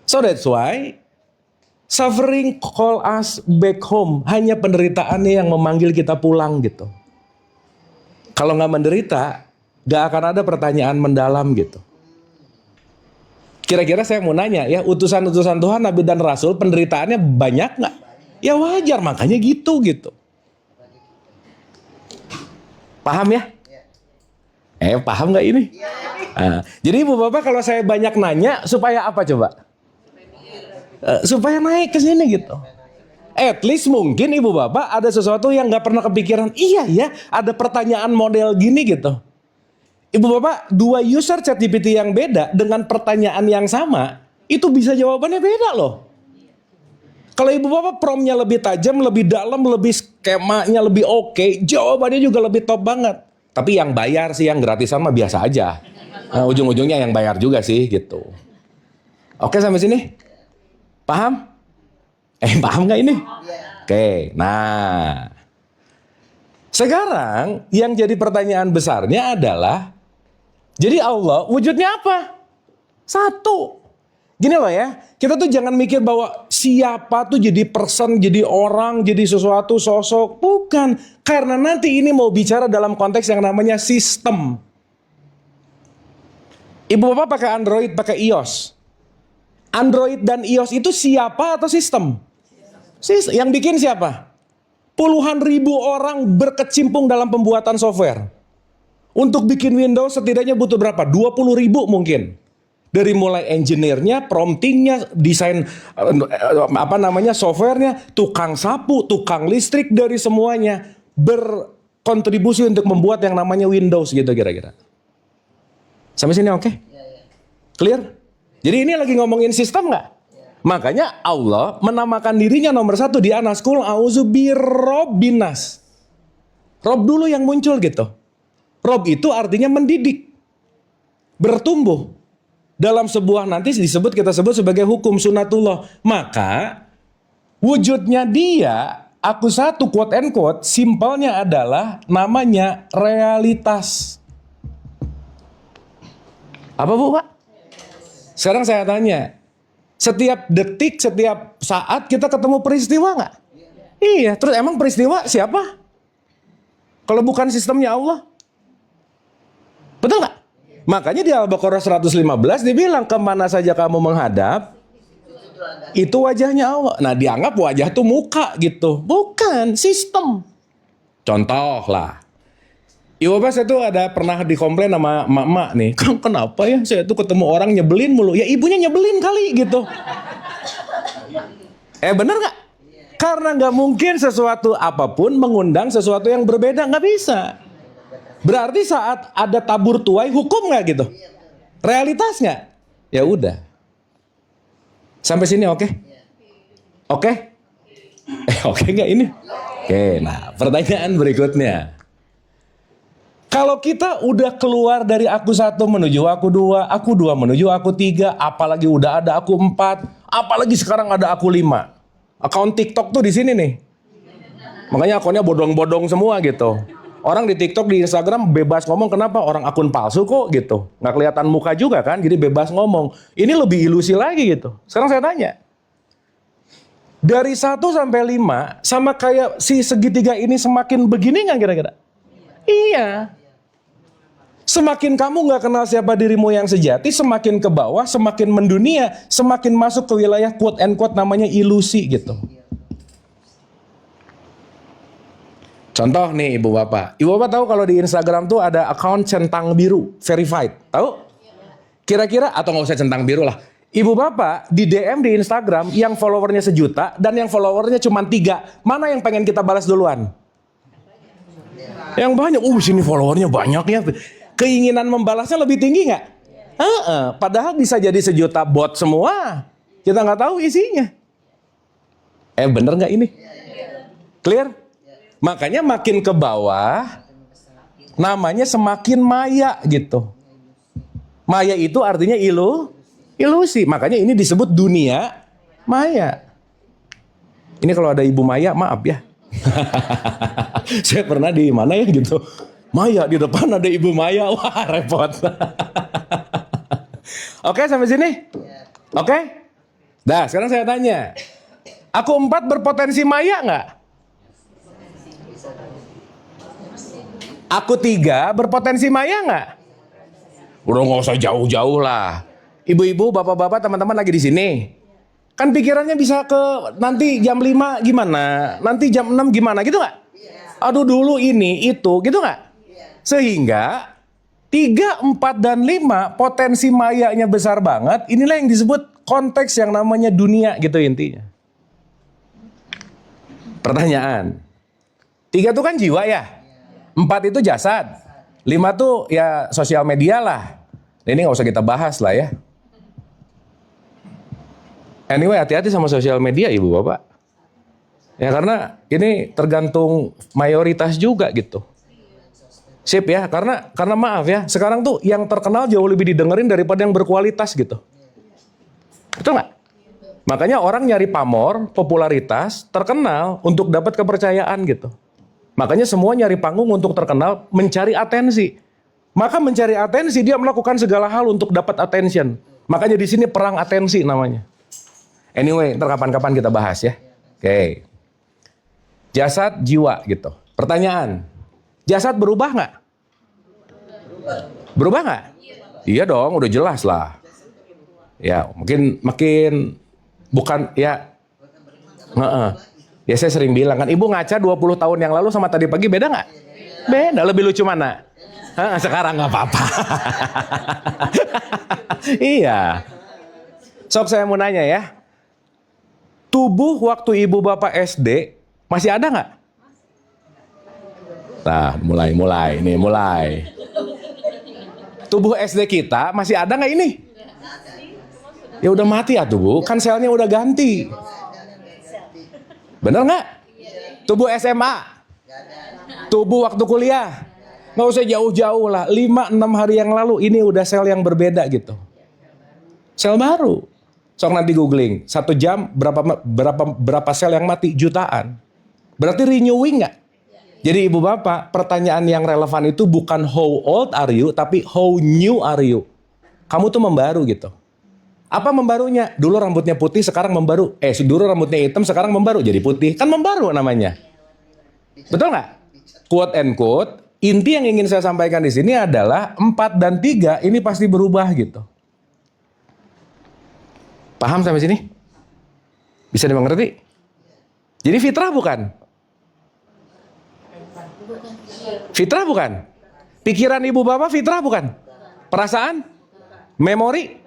So that's why suffering call us back home. Hanya penderitaannya yang memanggil kita pulang gitu. Kalau nggak menderita, nggak akan ada pertanyaan mendalam gitu. Kira-kira saya mau nanya ya, utusan-utusan Tuhan, Nabi dan Rasul, penderitaannya banyak nggak? Ya wajar, makanya gitu. Paham ya? Paham nggak ini? Nah, jadi ibu bapak kalau saya banyak nanya, supaya apa coba? Supaya naik ke sini gitu. At least mungkin ibu bapak ada sesuatu yang nggak pernah kepikiran. Iya ya, ada pertanyaan model gini gitu. Ibu bapak, 2 user ChatGPT yang beda dengan pertanyaan yang sama, itu bisa jawabannya beda loh. Kalau ibu bapak promptnya lebih tajam, lebih dalam, lebih skemanya lebih oke, jawabannya juga lebih top banget. Tapi yang bayar sih, yang gratisan mah biasa aja. Nah, ujung-ujungnya yang bayar juga sih gitu. Oke sampai sini? Paham? Paham nggak ini? Oke, nah. Sekarang yang jadi pertanyaan besarnya adalah, jadi Allah wujudnya apa? Satu. Gini loh ya, kita tuh jangan mikir bahwa siapa tuh jadi person, jadi orang, jadi sesuatu, sosok. Bukan, karena nanti ini mau bicara dalam konteks yang namanya sistem. Ibu bapak pakai Android, pakai iOS. Android dan iOS itu siapa atau sistem? Yang bikin siapa? Puluhan ribu orang berkecimpung dalam pembuatan software. Untuk bikin Windows setidaknya butuh berapa? 20 ribu mungkin. Dari mulai engineer-nya, promptingnya, desain softwarenya, tukang sapu, tukang listrik, dari semuanya berkontribusi untuk membuat yang namanya Windows gitu kira-kira. Sampai sini oke? Clear? Jadi ini lagi ngomongin sistem nggak? Makanya Allah menamakan dirinya nomor 1 di Anas, Qul a'udzu birobbinas. Rob dulu yang muncul gitu. Rob itu artinya mendidik, bertumbuh. Dalam sebuah nanti kita sebut sebagai hukum sunatullah. Maka wujudnya dia, aku satu quote and quote, simpelnya adalah namanya realitas. Apa Bu Pak? Sekarang saya tanya, setiap detik, setiap saat kita ketemu peristiwa nggak? Iya, terus emang peristiwa siapa? Kalau bukan sistemnya Allah? Betul nggak? Makanya di Al-Baqarah 115 dibilang, kemana saja kamu menghadap, itu wajahnya Allah. Nah dianggap wajah tuh muka gitu. Bukan, sistem. Contoh lah. Ibu bapak saya tuh ada pernah dikomplain sama emak-emak nih. Kenapa ya saya tuh ketemu orang nyebelin mulu. Ya ibunya nyebelin kali gitu. Bener gak? Karena gak mungkin sesuatu apapun mengundang sesuatu yang berbeda. Gak bisa. Berarti saat ada tabur tuai, hukum nggak gitu? Realitas nggak? Ya udah. Sampai sini oke? Oke? Oke nggak ini? Oke, nah pertanyaan berikutnya. Kalau kita udah keluar dari aku 1 menuju aku 2, aku 2 menuju aku 3, apalagi udah ada aku 4, apalagi sekarang ada aku 5. Akun TikTok tuh di sini nih. Makanya akunnya bodong-bodong semua gitu. Orang di TikTok, di Instagram bebas ngomong, kenapa? Orang akun palsu kok gitu. Nggak kelihatan muka juga kan, jadi bebas ngomong. Ini lebih ilusi lagi gitu. Sekarang saya tanya. Dari 1 sampai 5, sama kayak si segitiga ini semakin begini nggak kira-kira? Iya. Semakin kamu nggak kenal siapa dirimu yang sejati, semakin ke bawah, semakin mendunia, semakin masuk ke wilayah quote and quote namanya ilusi gitu. Contoh nih ibu bapak. Ibu bapak tahu kalau di Instagram tuh ada account centang biru, verified. Tahu? Kira-kira, atau nggak usah centang biru lah. Ibu bapak di DM di Instagram yang followernya 1 juta dan yang followernya cuma 3. Mana yang pengen kita balas duluan? Yang banyak. Sini followernya banyak ya. Keinginan membalasnya lebih tinggi nggak? Padahal bisa jadi sejuta bot semua. Kita nggak tahu isinya. Bener nggak ini? Clear? Makanya makin ke bawah, namanya semakin maya gitu. Maya itu artinya ilusi. Makanya ini disebut dunia maya. Ini kalau ada Ibu Maya, maaf ya. Saya pernah di mana ya gitu. Maya, di depan ada Ibu Maya. Wah, repot. Oke, sampai sini? Oke? Nah, sekarang saya tanya. Aku 4 berpotensi maya nggak? Aku 3 berpotensi maya nggak? Udah nggak usah jauh-jauh lah. Ibu-ibu, bapak-bapak, teman-teman lagi di sini. Kan pikirannya bisa ke nanti jam 5 gimana? Nanti jam 6 gimana gitu nggak? Aduh dulu ini, itu, gitu nggak? Sehingga 3, 4, dan 5 potensi mayanya besar banget. Inilah yang disebut konteks yang namanya dunia gitu intinya. Pertanyaan. 3 itu kan jiwa ya? 4 itu jasad. 5 tuh ya sosial media lah. Ini nggak usah kita bahas lah ya. Anyway, hati-hati sama sosial media ibu bapak. Ya karena ini tergantung mayoritas juga gitu. Sip ya, karena maaf ya, sekarang tuh yang terkenal jauh lebih didengerin daripada yang berkualitas gitu. Betul nggak? Makanya orang nyari pamor, popularitas, terkenal untuk dapat kepercayaan gitu. Makanya semua nyari panggung untuk terkenal, mencari atensi. Maka mencari atensi dia melakukan segala hal untuk dapat attention. Makanya di sini perang atensi namanya. Anyway, ntar kapan-kapan kita bahas ya. Oke. Jasad, jiwa gitu. Pertanyaan, jasad berubah nggak? Berubah nggak? Iya dong, udah jelas lah. Ya, mungkin makin bukan ya. Ya saya sering bilang kan, ibu ngaca 20 tahun yang lalu sama tadi pagi beda nggak? Beda, lebih lucu mana? Sekarang nggak apa-apa. Iya. Sok saya mau nanya ya. Tubuh waktu ibu bapak SD masih ada nggak? Nah, mulai. Tubuh SD kita masih ada nggak ini? Ya udah mati ya tubuh, kan selnya udah ganti. Bener nggak? Tubuh SMA, tubuh waktu kuliah, nggak usah jauh-jauh lah. 5-6 hari yang lalu ini udah sel yang berbeda gitu. Sel baru. Sok nanti googling, 1 jam berapa sel yang mati? Jutaan. Berarti renewing nggak? Jadi ibu bapak, pertanyaan yang relevan itu bukan how old are you, tapi how new are you. Kamu tuh membaru gitu. Apa membarunya? Dulu rambutnya putih, sekarang membaru. Dulu rambutnya hitam, sekarang membaru jadi putih. Kan membaru namanya. Betul nggak? Quote and quote. Inti yang ingin saya sampaikan di sini adalah 4 dan 3 ini pasti berubah gitu. Paham sampai sini? Bisa dimengerti? Jadi fitrah bukan? Fitrah bukan? Pikiran ibu bapak fitrah bukan? Perasaan? Memori?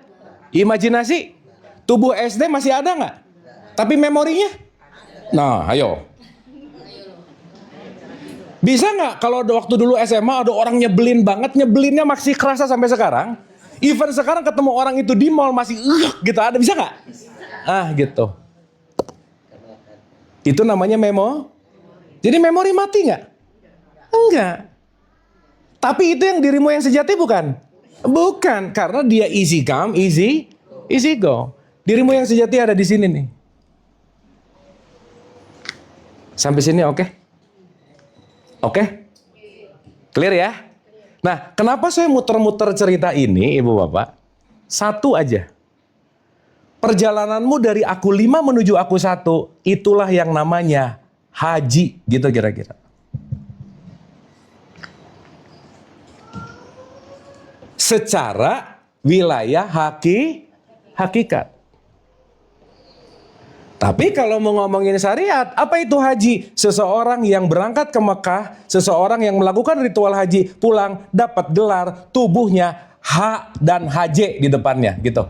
Imajinasi? Tubuh SD masih ada nggak? Tapi memorinya? Nah, ayo. Bisa nggak kalau waktu dulu SMA ada orang nyebelin banget, nyebelinnya masih kerasa sampai sekarang? Even sekarang ketemu orang itu di mall masih gitu, ada, bisa nggak? Gitu. Itu namanya memo. Jadi memori mati nggak? Enggak. Tapi itu yang dirimu yang sejati bukan? Bukan, karena dia easy come, easy go. Dirimu yang sejati ada di sini nih. Sampai sini oke? Oke? Clear ya? Nah, kenapa saya muter-muter cerita ini, ibu bapak? Satu aja. Perjalananmu dari aku 5 menuju aku 1, itulah yang namanya haji, gitu kira-kira. Secara wilayah hakikat. Tapi kalau mau ngomongin syariat, apa itu haji? Seseorang yang berangkat ke Mekah, seseorang yang melakukan ritual haji, pulang dapat gelar, tubuhnya H dan HJ di depannya, gitu.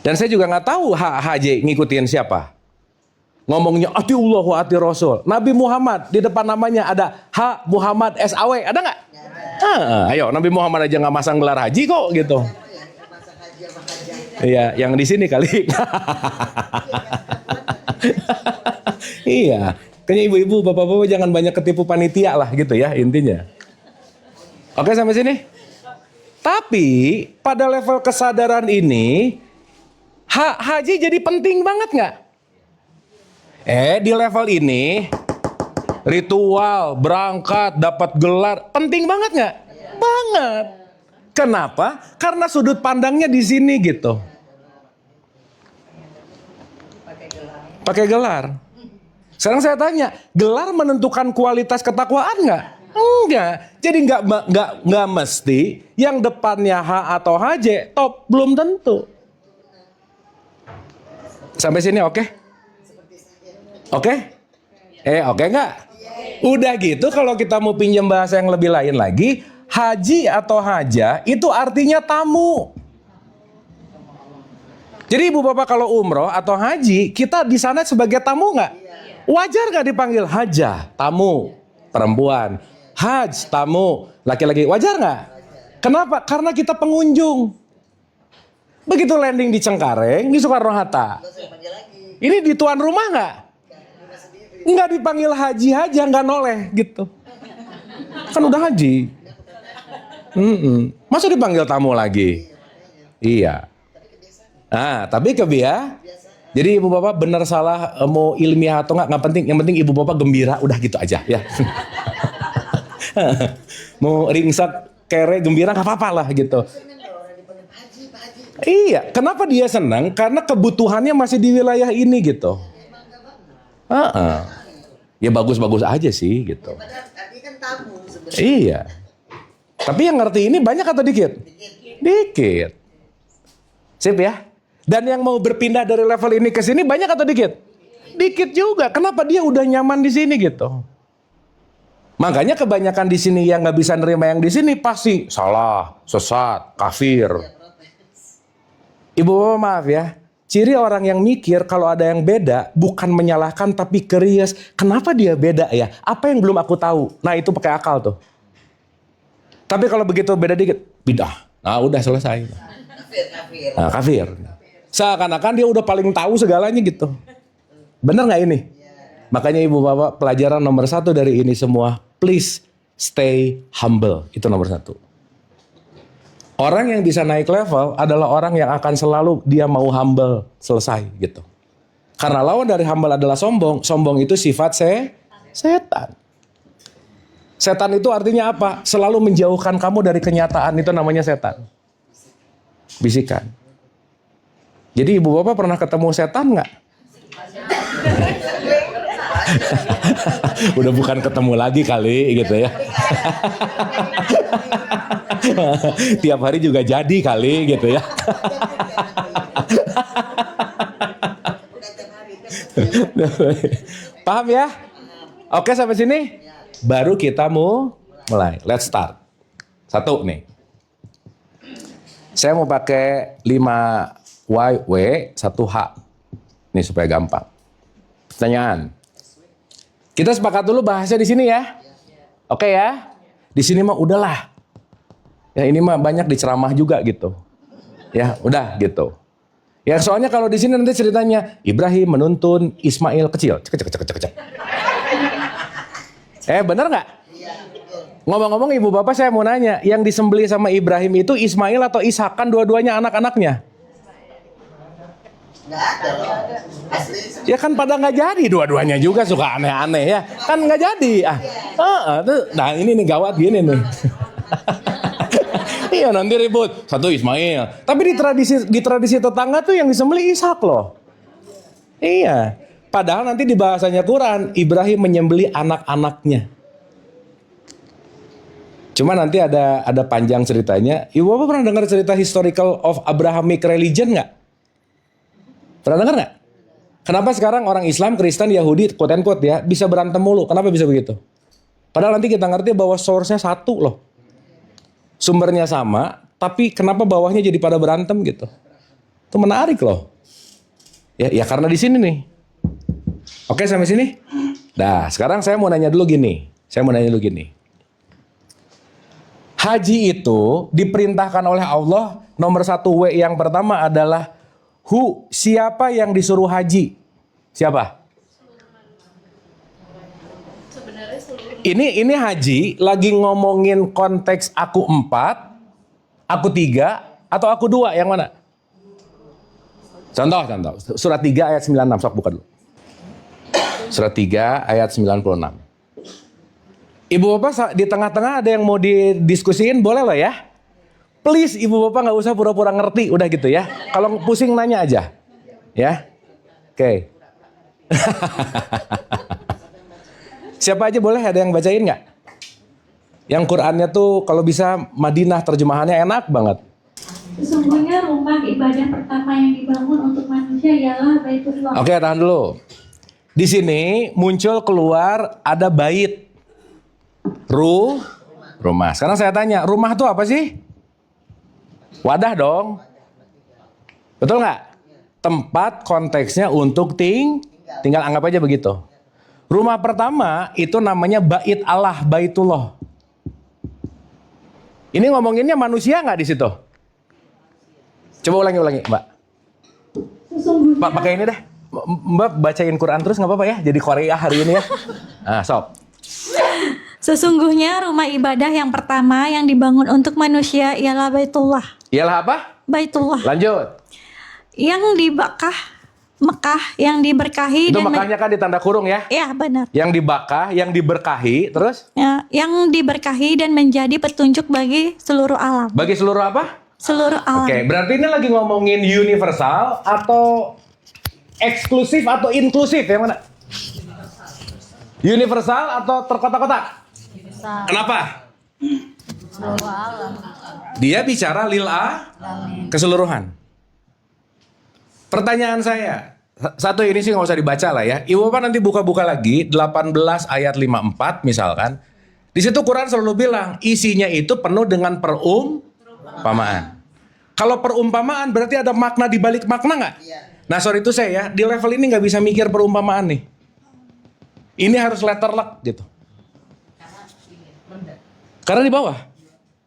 Dan saya juga nggak tahu HJ ngikutin siapa. Ngomongnya ati Allah wa ati Rasul. Nabi Muhammad di depan namanya ada H Muhammad SAW, ada nggak? Ayo, Nabi Muhammad aja nggak masang gelar haji kok gitu. Iya, yang di sini kali. Iya, kayaknya ibu-ibu, bapak-bapak jangan banyak ketipu panitia lah gitu ya intinya. Oke, sampai sini. Tapi pada level kesadaran ini, haji jadi penting banget nggak? Di level ini, ritual, berangkat, dapat gelar, penting banget nggak? Banget. Kenapa? Karena sudut pandangnya di sini gitu. Pakai gelar. Sekarang saya tanya, gelar menentukan kualitas ketakwaan nggak? Enggak. Jadi nggak mesti yang depannya H atau HJ top, belum tentu. Sampai sini oke? Oke? Oke nggak? Udah gitu kalau kita mau pinjam bahasa yang lebih lain lagi, haji atau haja itu artinya tamu. Jadi ibu bapak kalau umroh atau haji, kita di sana sebagai tamu nggak? Wajar nggak dipanggil haja, tamu, perempuan, haj, tamu, laki-laki, wajar nggak? Kenapa? Karena kita pengunjung. Begitu landing di Cengkareng, di Soekarno-Hatta, ini di tuan rumah nggak? Nggak dipanggil haji haja, nggak noleh gitu. Kan udah haji. Masa dipanggil tamu lagi? Iya. Nah, tapi jadi ibu bapak benar salah mau ilmiah atau nggak penting. Yang penting ibu bapak gembira, udah gitu aja ya. Mau ringsek, kere, gembira nggak apa-apa lah gitu. Iya, kenapa dia senang? Karena kebutuhannya masih di wilayah ini gitu. Ya bagus-bagus aja sih gitu. Iya. Tapi yang ngerti ini banyak atau dikit? Dikit. Sip ya. Dan yang mau berpindah dari level ini ke sini banyak atau dikit? Dikit juga. Kenapa dia udah nyaman di sini gitu? Makanya kebanyakan di sini yang nggak bisa nerima yang di sini pasti salah, sesat, kafir. Ibu bapak maaf ya. Ciri orang yang mikir kalau ada yang beda bukan menyalahkan tapi curious. Kenapa dia beda ya? Apa yang belum aku tahu? Nah itu pakai akal tuh. Tapi kalau begitu beda dikit, bidah. Nah udah selesai. Nah, kafir. Seakan-akan dia udah paling tahu segalanya gitu. Bener gak ini? Makanya ibu bapak pelajaran nomor 1 dari ini semua. Please stay humble. Itu nomor 1. Orang yang bisa naik level adalah orang yang akan selalu dia mau humble. Selesai gitu. Karena lawan dari humble adalah sombong. Sombong itu sifat setan. Setan itu artinya apa? Selalu menjauhkan kamu dari kenyataan. Itu namanya setan. Bisikan. Jadi ibu bapak pernah ketemu setan nggak? Udah bukan ketemu lagi kali gitu ya. Tiap hari juga jadi kali gitu ya. Paham ya? Oke sampai sini? Baru kita mau mulai. Let's start. 1 nih. Saya mau pakai 5YW 1H. Nih supaya gampang. Pertanyaan. Kita sepakat dulu bahasnya di sini ya. Oke ya. Di sini mah udahlah. Ya ini mah banyak diceramah juga gitu. Ya udah gitu. Ya soalnya kalau di sini nanti ceritanya Ibrahim menuntun Ismail kecil. Cek. Bener nggak? Ngomong-ngomong ibu bapak saya mau nanya, yang disembelih sama Ibrahim itu Ismail atau Ishak? Kan dua-duanya anak-anaknya. Ya kan pada nggak jadi, dua-duanya juga suka aneh-aneh ya. Kan nggak jadi. Nah ini nih gawat gini nih. Iya nanti ribut, satu Ismail. Tapi di tradisi tetangga tuh yang disembelih Ishak loh. Iya. Padahal nanti di bahasanya Quran, Ibrahim menyembelih anak-anaknya. Cuma nanti ada panjang ceritanya. Ibu bapak pernah dengar cerita historical of Abrahamic religion nggak? Pernah dengar nggak? Kenapa sekarang orang Islam, Kristen, Yahudi, quote and quote ya, bisa berantem mulu? Kenapa bisa begitu? Padahal nanti kita ngerti bahwa source-nya satu loh. Sumbernya sama, tapi kenapa bawahnya jadi pada berantem gitu? Itu menarik loh. Ya karena di sini nih. Oke sampai sini? Nah sekarang saya mau nanya dulu gini. Haji itu diperintahkan oleh Allah, nomor 1 W yang pertama adalah siapa yang disuruh haji? Siapa? Ini haji lagi ngomongin konteks aku 4, aku 3, atau aku 2, yang mana? Contoh. Surat 3 ayat 96, sok buka dulu. Surat 3 ayat 96. Ibu bapak di tengah-tengah ada yang mau didiskusiin, boleh loh ya. Please ibu bapak nggak usah pura-pura ngerti, udah gitu ya. Kalau pusing nanya aja, ya. Oke. Siapa aja boleh, ada yang bacain nggak? Yang Qurannya tuh kalau bisa Madinah terjemahannya enak banget. Sesungguhnya rumah ibadah pertama yang dibangun untuk manusia ialah Baitullah. Oke, tahan dulu. Di sini muncul keluar ada bait. Rumah. Sekarang saya tanya, rumah itu apa sih? Wadah dong. Betul nggak? Tempat konteksnya untuk tinggal, anggap aja begitu. Rumah pertama itu namanya bait Allah, Baitullah. Ini ngomonginnya manusia nggak di situ? Coba ulangi, Mbak. Pak pakai ini deh. Mbak bacain Quran terus nggak apa-apa ya? Jadi Korea hari ini ya. Nah, sob. Sesungguhnya rumah ibadah yang pertama yang dibangun untuk manusia ialah Baitullah. Ialah apa? Baitullah. Lanjut. Yang di Mekah, yang diberkahi. Itu Mekahnya kan di tanda kurung ya? Ya, benar. Yang dibakah, yang diberkahi, terus? Ya, yang diberkahi dan menjadi petunjuk bagi seluruh alam. Bagi seluruh apa? Seluruh alam. Oke, berarti ini lagi ngomongin universal atau eksklusif atau inklusif, yang mana? Universal atau terkotak-kotak? Kenapa? Dia bicara keseluruhan. Pertanyaan saya, satu ini sih nggak usah dibaca lah ya. Ibu bapak nanti buka-buka lagi 18 ayat 54 misalkan. Di situ Quran selalu bilang isinya itu penuh dengan perumpamaan. Kalau perumpamaan berarti ada makna di balik makna nggak? Nah sorry itu saya ya, di level ini nggak bisa mikir perumpamaan nih. Ini harus letter luck gitu. Karena di bawah.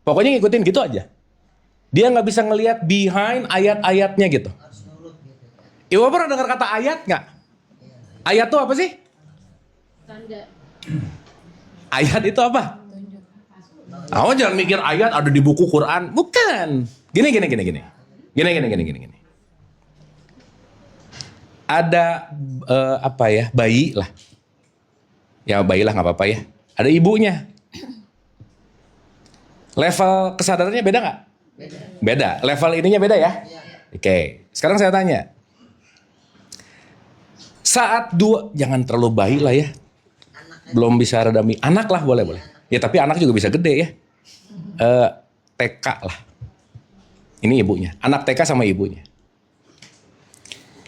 Pokoknya ngikutin gitu aja. Dia nggak bisa ngelihat behind ayat-ayatnya gitu. Ibu pernah dengar kata ayat nggak? Ayat itu apa sih? Tanda. Ayat itu apa? Awak jangan mikir ayat ada di buku Quran. Bukan. Gini. Ada apa ya? Bayi lah. Ya bayi lah nggak apa-apa ya. Ada ibunya. Level kesadarannya beda nggak? Beda. Level ininya beda ya? Oke. Sekarang saya tanya. Saat jangan terlalu bayi lah ya. Belum bisa redami. Anak lah boleh. Ya tapi anak juga bisa gede ya. TK lah. Ini ibunya. Anak TK sama ibunya.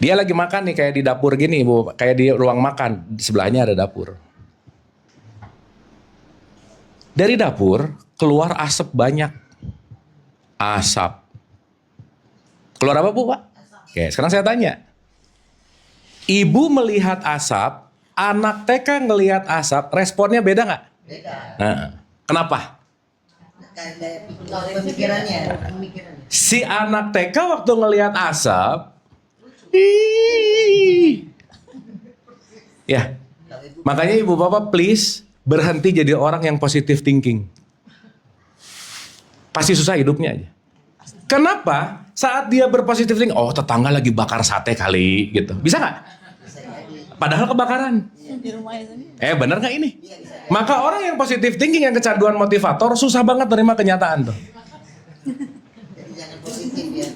Dia lagi makan nih kayak di dapur gini, ibu. Kayak di ruang makan. Di sebelahnya ada dapur. Dari dapur keluar asap banyak. Asap. Keluar apa bu pak? Oke, sekarang saya tanya. Ibu melihat asap, anak TK ngelihat asap, responnya beda nggak? Beda. Nah, kenapa? Pemikirannya. Si anak TK waktu ngelihat asap, ya, makanya ibu bapak please berhenti jadi orang yang positive thinking. Pasti susah hidupnya aja. Kenapa? Saat dia berpositif thinking, oh tetangga lagi bakar sate kali, gitu. Bisa nggak? Padahal kebakaran. Bener nggak ini? Maka orang yang positif thinking, yang kecanduan motivator, susah banget terima kenyataan tuh. Jadi jangan positif ya.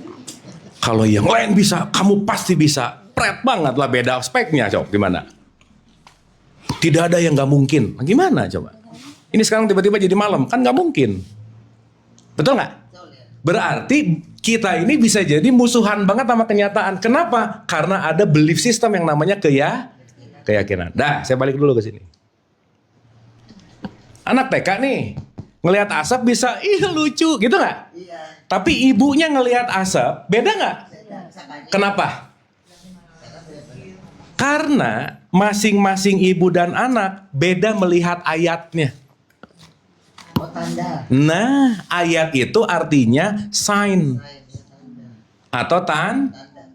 Kalau yang lain bisa, kamu pasti bisa. Pret banget lah, beda speknya, coba gimana? Tidak ada yang nggak mungkin. Gimana coba? Ini sekarang tiba-tiba jadi malam, kan nggak mungkin. Betul nggak? Berarti kita ini bisa jadi musuhan banget sama kenyataan. Kenapa? Karena ada belief system yang namanya keyakinan. Dah, saya balik dulu ke sini. Anak TK nih, ngelihat asap bisa, lucu, gitu nggak? Iya. Tapi ibunya ngelihat asap, beda nggak? Kenapa? Karena masing-masing ibu dan anak beda melihat ayatnya. Tanda. Nah, ayat itu artinya sign atau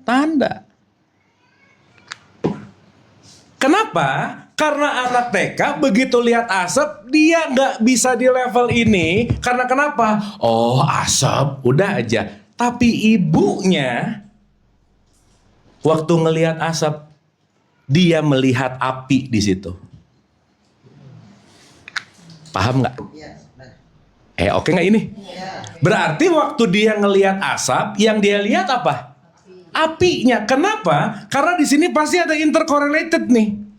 tanda. Kenapa? Karena anak TK begitu lihat asap, dia nggak bisa di level ini. Karena kenapa? Oh, asap, udah aja. Tapi ibunya, waktu ngelihat asap, dia melihat api di situ. Paham nggak? Iya. Oke nggak ini? Berarti waktu dia ngelihat asap, yang dia lihat apa? Apinya. Kenapa? Karena di sini pasti ada intercorrelated nih.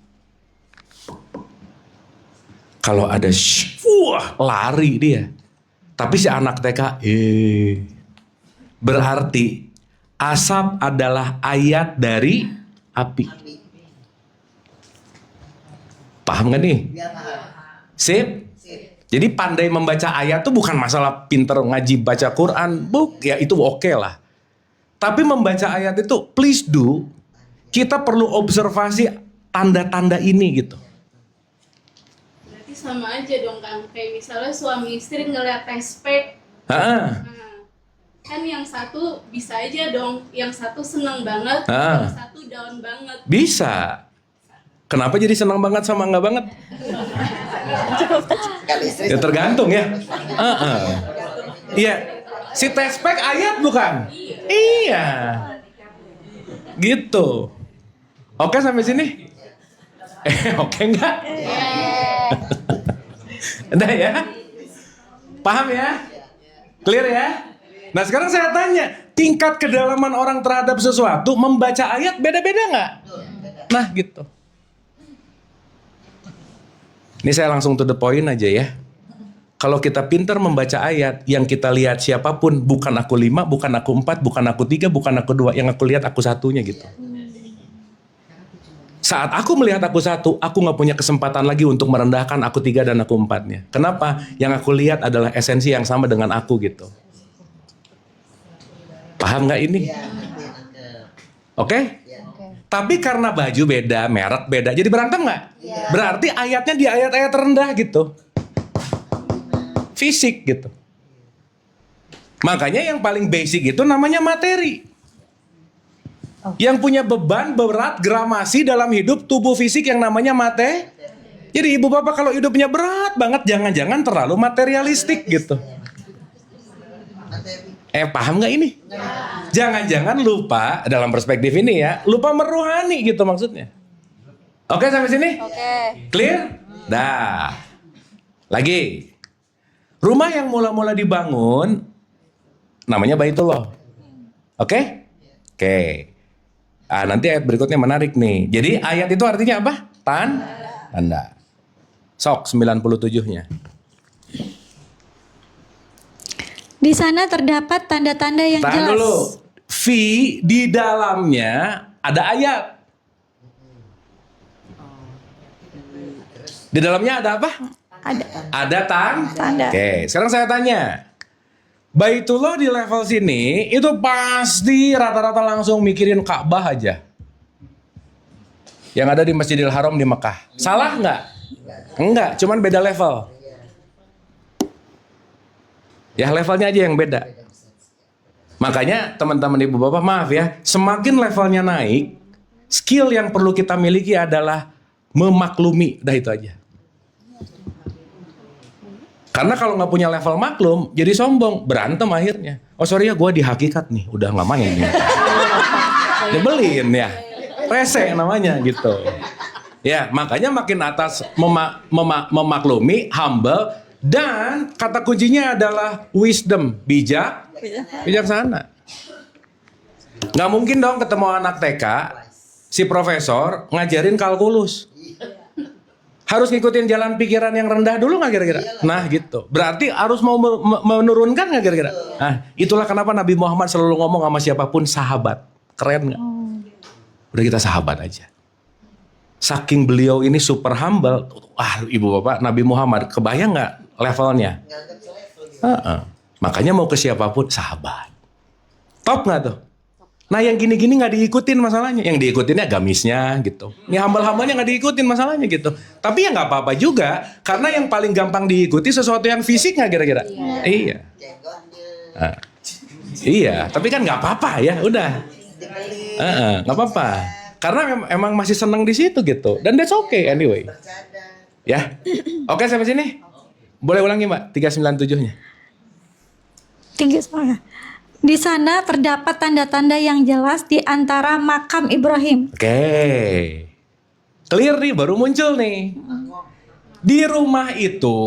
Kalau ada wah, lari dia. Tapi si anak TK, berarti asap adalah ayat dari api. Paham gak nih? Iya, paham. Sip? Jadi pandai membaca ayat tuh bukan masalah pinter ngaji baca Quran, ya itu oke lah. Tapi membaca ayat itu please do, kita perlu observasi tanda-tanda ini gitu. Berarti sama aja dong Kang, kayak misalnya suami istri ngeliat tespek, Heeh. nah, kan yang satu bisa aja dong, yang satu seneng banget, Ah. yang satu down banget. Bisa. Kenapa jadi senang banget sama nggak banget? Kalau istri Ya tergantung ya. Iya. Si tespek ayat bukan? Iya. Gitu. Oke sampai sini? Oke enggak? Udah ya? Paham ya? Clear ya? Nah sekarang saya tanya, tingkat kedalaman orang terhadap sesuatu membaca ayat beda-beda nggak? Nah gitu. Ini saya langsung to the point aja ya. Kalau kita pintar membaca ayat, yang kita lihat siapapun, bukan aku 5, bukan aku 4, bukan aku 3, bukan aku 2, yang aku lihat aku satunya gitu. Saat aku melihat aku satu, aku gak punya kesempatan lagi untuk merendahkan aku 3 dan aku 4-nya. Kenapa? Yang aku lihat adalah esensi yang sama dengan aku gitu. Paham gak ini? Oke? Tapi karena baju beda, merek beda, jadi berantem nggak? Berarti ayatnya di ayat-ayat rendah gitu. Fisik gitu. Makanya yang paling basic itu namanya materi. Yang punya beban berat gramasi dalam hidup tubuh fisik yang namanya materi. Jadi ibu bapak kalau hidupnya berat banget, jangan-jangan terlalu materialistik gitu. Paham nggak ini? Jangan-jangan lupa dalam perspektif ini ya, lupa meruhani gitu maksudnya. Oke sampai sini? Oke. Clear? Dah. Lagi. Rumah yang mula-mula dibangun namanya Baitullah. Oke? Oke. Nanti ayat berikutnya menarik nih. Jadi ayat itu artinya apa? Tanda. Sok 97-nya. Di sana terdapat tanda-tanda yang Tahan jelas. dulu. Di dalamnya ada ayat. Di dalamnya ada apa? Ada tanda. Oke, sekarang saya tanya. Baitullah di level sini itu pasti rata-rata langsung mikirin Ka'bah aja. Yang ada di Masjidil Haram di Mekah. Salah nggak? Enggak, cuman beda level. Ya levelnya aja yang beda. Makanya teman-teman ibu bapak maaf ya, semakin levelnya naik, skill yang perlu kita miliki adalah memaklumi. Dah itu aja. Karena kalau nggak punya level maklum, jadi sombong, berantem akhirnya. Oh sorry ya, gue di hakikat nih, udah nggak main nih. Nyebelin ya, rese namanya gitu. Ya makanya makin atas memaklumi, humble. Dan kata kuncinya adalah wisdom, bijaksana. Nggak mungkin dong ketemu anak TK, si profesor ngajarin kalkulus. Harus ngikutin jalan pikiran yang rendah dulu nggak kira-kira? Nah gitu. Berarti harus mau menurunkan nggak kira-kira? Nah itulah kenapa Nabi Muhammad selalu ngomong sama siapapun sahabat. Keren nggak? Udah kita sahabat aja. Saking beliau ini super humble. Ibu bapak Nabi Muhammad kebayang nggak levelnya? Makanya mau ke siapapun sahabat. Top nggak tuh? Nah yang gini-gini nggak diikutin masalahnya, yang diikutinnya gamisnya gitu. Ini hambal-hambalnya nggak diikutin masalahnya gitu. Tapi ya nggak apa-apa juga, karena yang paling gampang diikuti sesuatu yang fisik nggak kira-kira? Iya. Nah, iya, tapi kan nggak apa-apa ya, udah. Nggak apa-apa, karena emang masih seneng di situ gitu. Dan that's okay anyway. Ya, oke sampai sini. Boleh ulangi Mbak, 397-nya. Tinggi suara. Di sana terdapat tanda-tanda yang jelas di antara makam Ibrahim. Oke. Clear nih, baru muncul nih. Di rumah itu,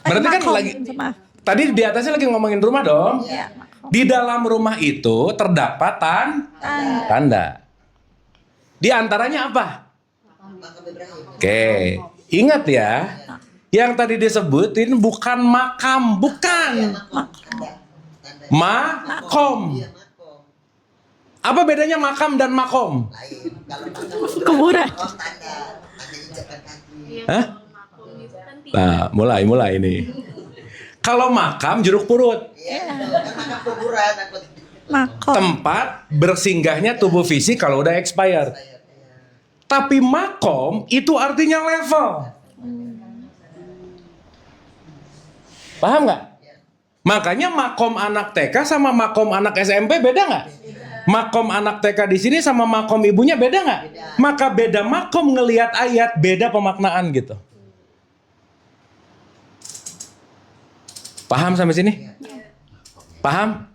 berarti kan Makom, lagi, maaf. tadi di atasnya lagi ngomongin rumah dong. Ya, makom. Di dalam rumah itu terdapat tanda. Di antaranya apa? Oke, ingat ya. Yang tadi disebutin bukan makam, bukan. Makom. Apa bedanya makam dan makom? Kuburan. Hah? Makom itu kan Nah, mulai ini. Kalau makam jeruk purut, Makom. tempat bersinggahnya tubuh fisik kalau udah expired. Tapi makom itu artinya level. Paham nggak? Makanya makom anak TK sama makom anak SMP beda nggak? Makom anak TK di sini sama makom ibunya beda nggak? Maka beda makom ngelihat ayat, beda pemaknaan gitu. Paham sampai sini? Paham?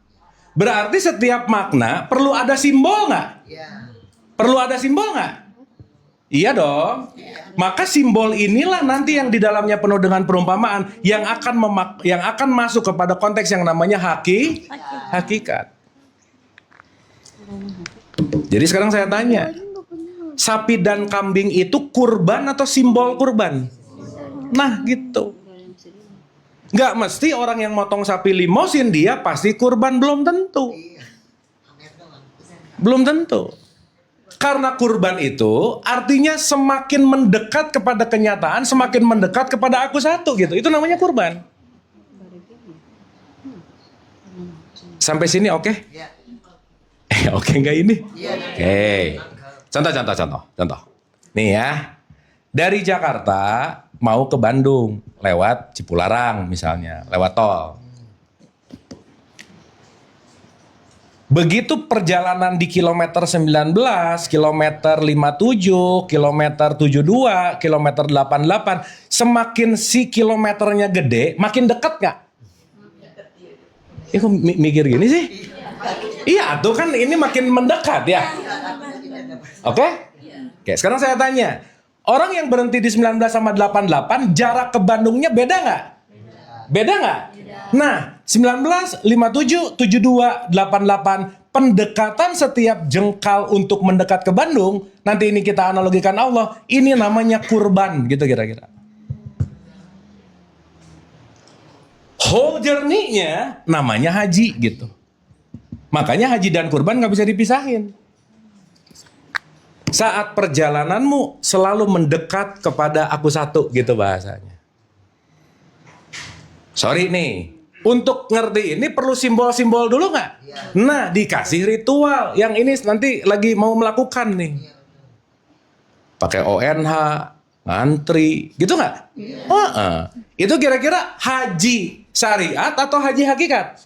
Berarti setiap makna perlu ada simbol nggak? Perlu ada simbol nggak? Iya dong. Maka simbol inilah nanti yang di dalamnya penuh dengan perumpamaan yang akan masuk kepada konteks yang namanya hakikat. Jadi sekarang saya tanya, sapi dan kambing itu kurban atau simbol kurban? Nah gitu. Nggak mesti orang yang motong sapi limosin dia pasti kurban, belum tentu. Belum tentu. Karena kurban itu artinya semakin mendekat kepada kenyataan, semakin mendekat kepada aku satu gitu. Itu namanya kurban. Sampai sini oke? Oke nggak ini? Oke. Contoh. Nih ya. Dari Jakarta mau ke Bandung lewat Cipularang misalnya, lewat tol. Begitu perjalanan di kilometer 19, kilometer 57, kilometer 72, kilometer 88, semakin si kilometernya gede, makin dekat nggak? Kok mikir gini sih? Iya, tuh kan ini makin mendekat ya. Oke? Oke, sekarang saya tanya. Orang yang berhenti di 19 sama 88, jarak ke Bandungnya beda nggak? Beda nggak? Nah, 19, 57, 72, 88, pendekatan setiap jengkal untuk mendekat ke Bandung, nanti ini kita analogikan Allah, ini namanya kurban, gitu kira-kira. Whole journey-nya namanya haji, gitu. Makanya haji dan kurban nggak bisa dipisahin. Saat perjalananmu selalu mendekat kepada aku satu, gitu bahasanya. Sorry nih, untuk ngerti ini perlu simbol-simbol dulu nggak? Nah, dikasih ritual. Yang ini nanti lagi mau melakukan nih. Pakai ONH, ngantri, gitu nggak? Itu kira-kira haji syariat atau haji hakikat?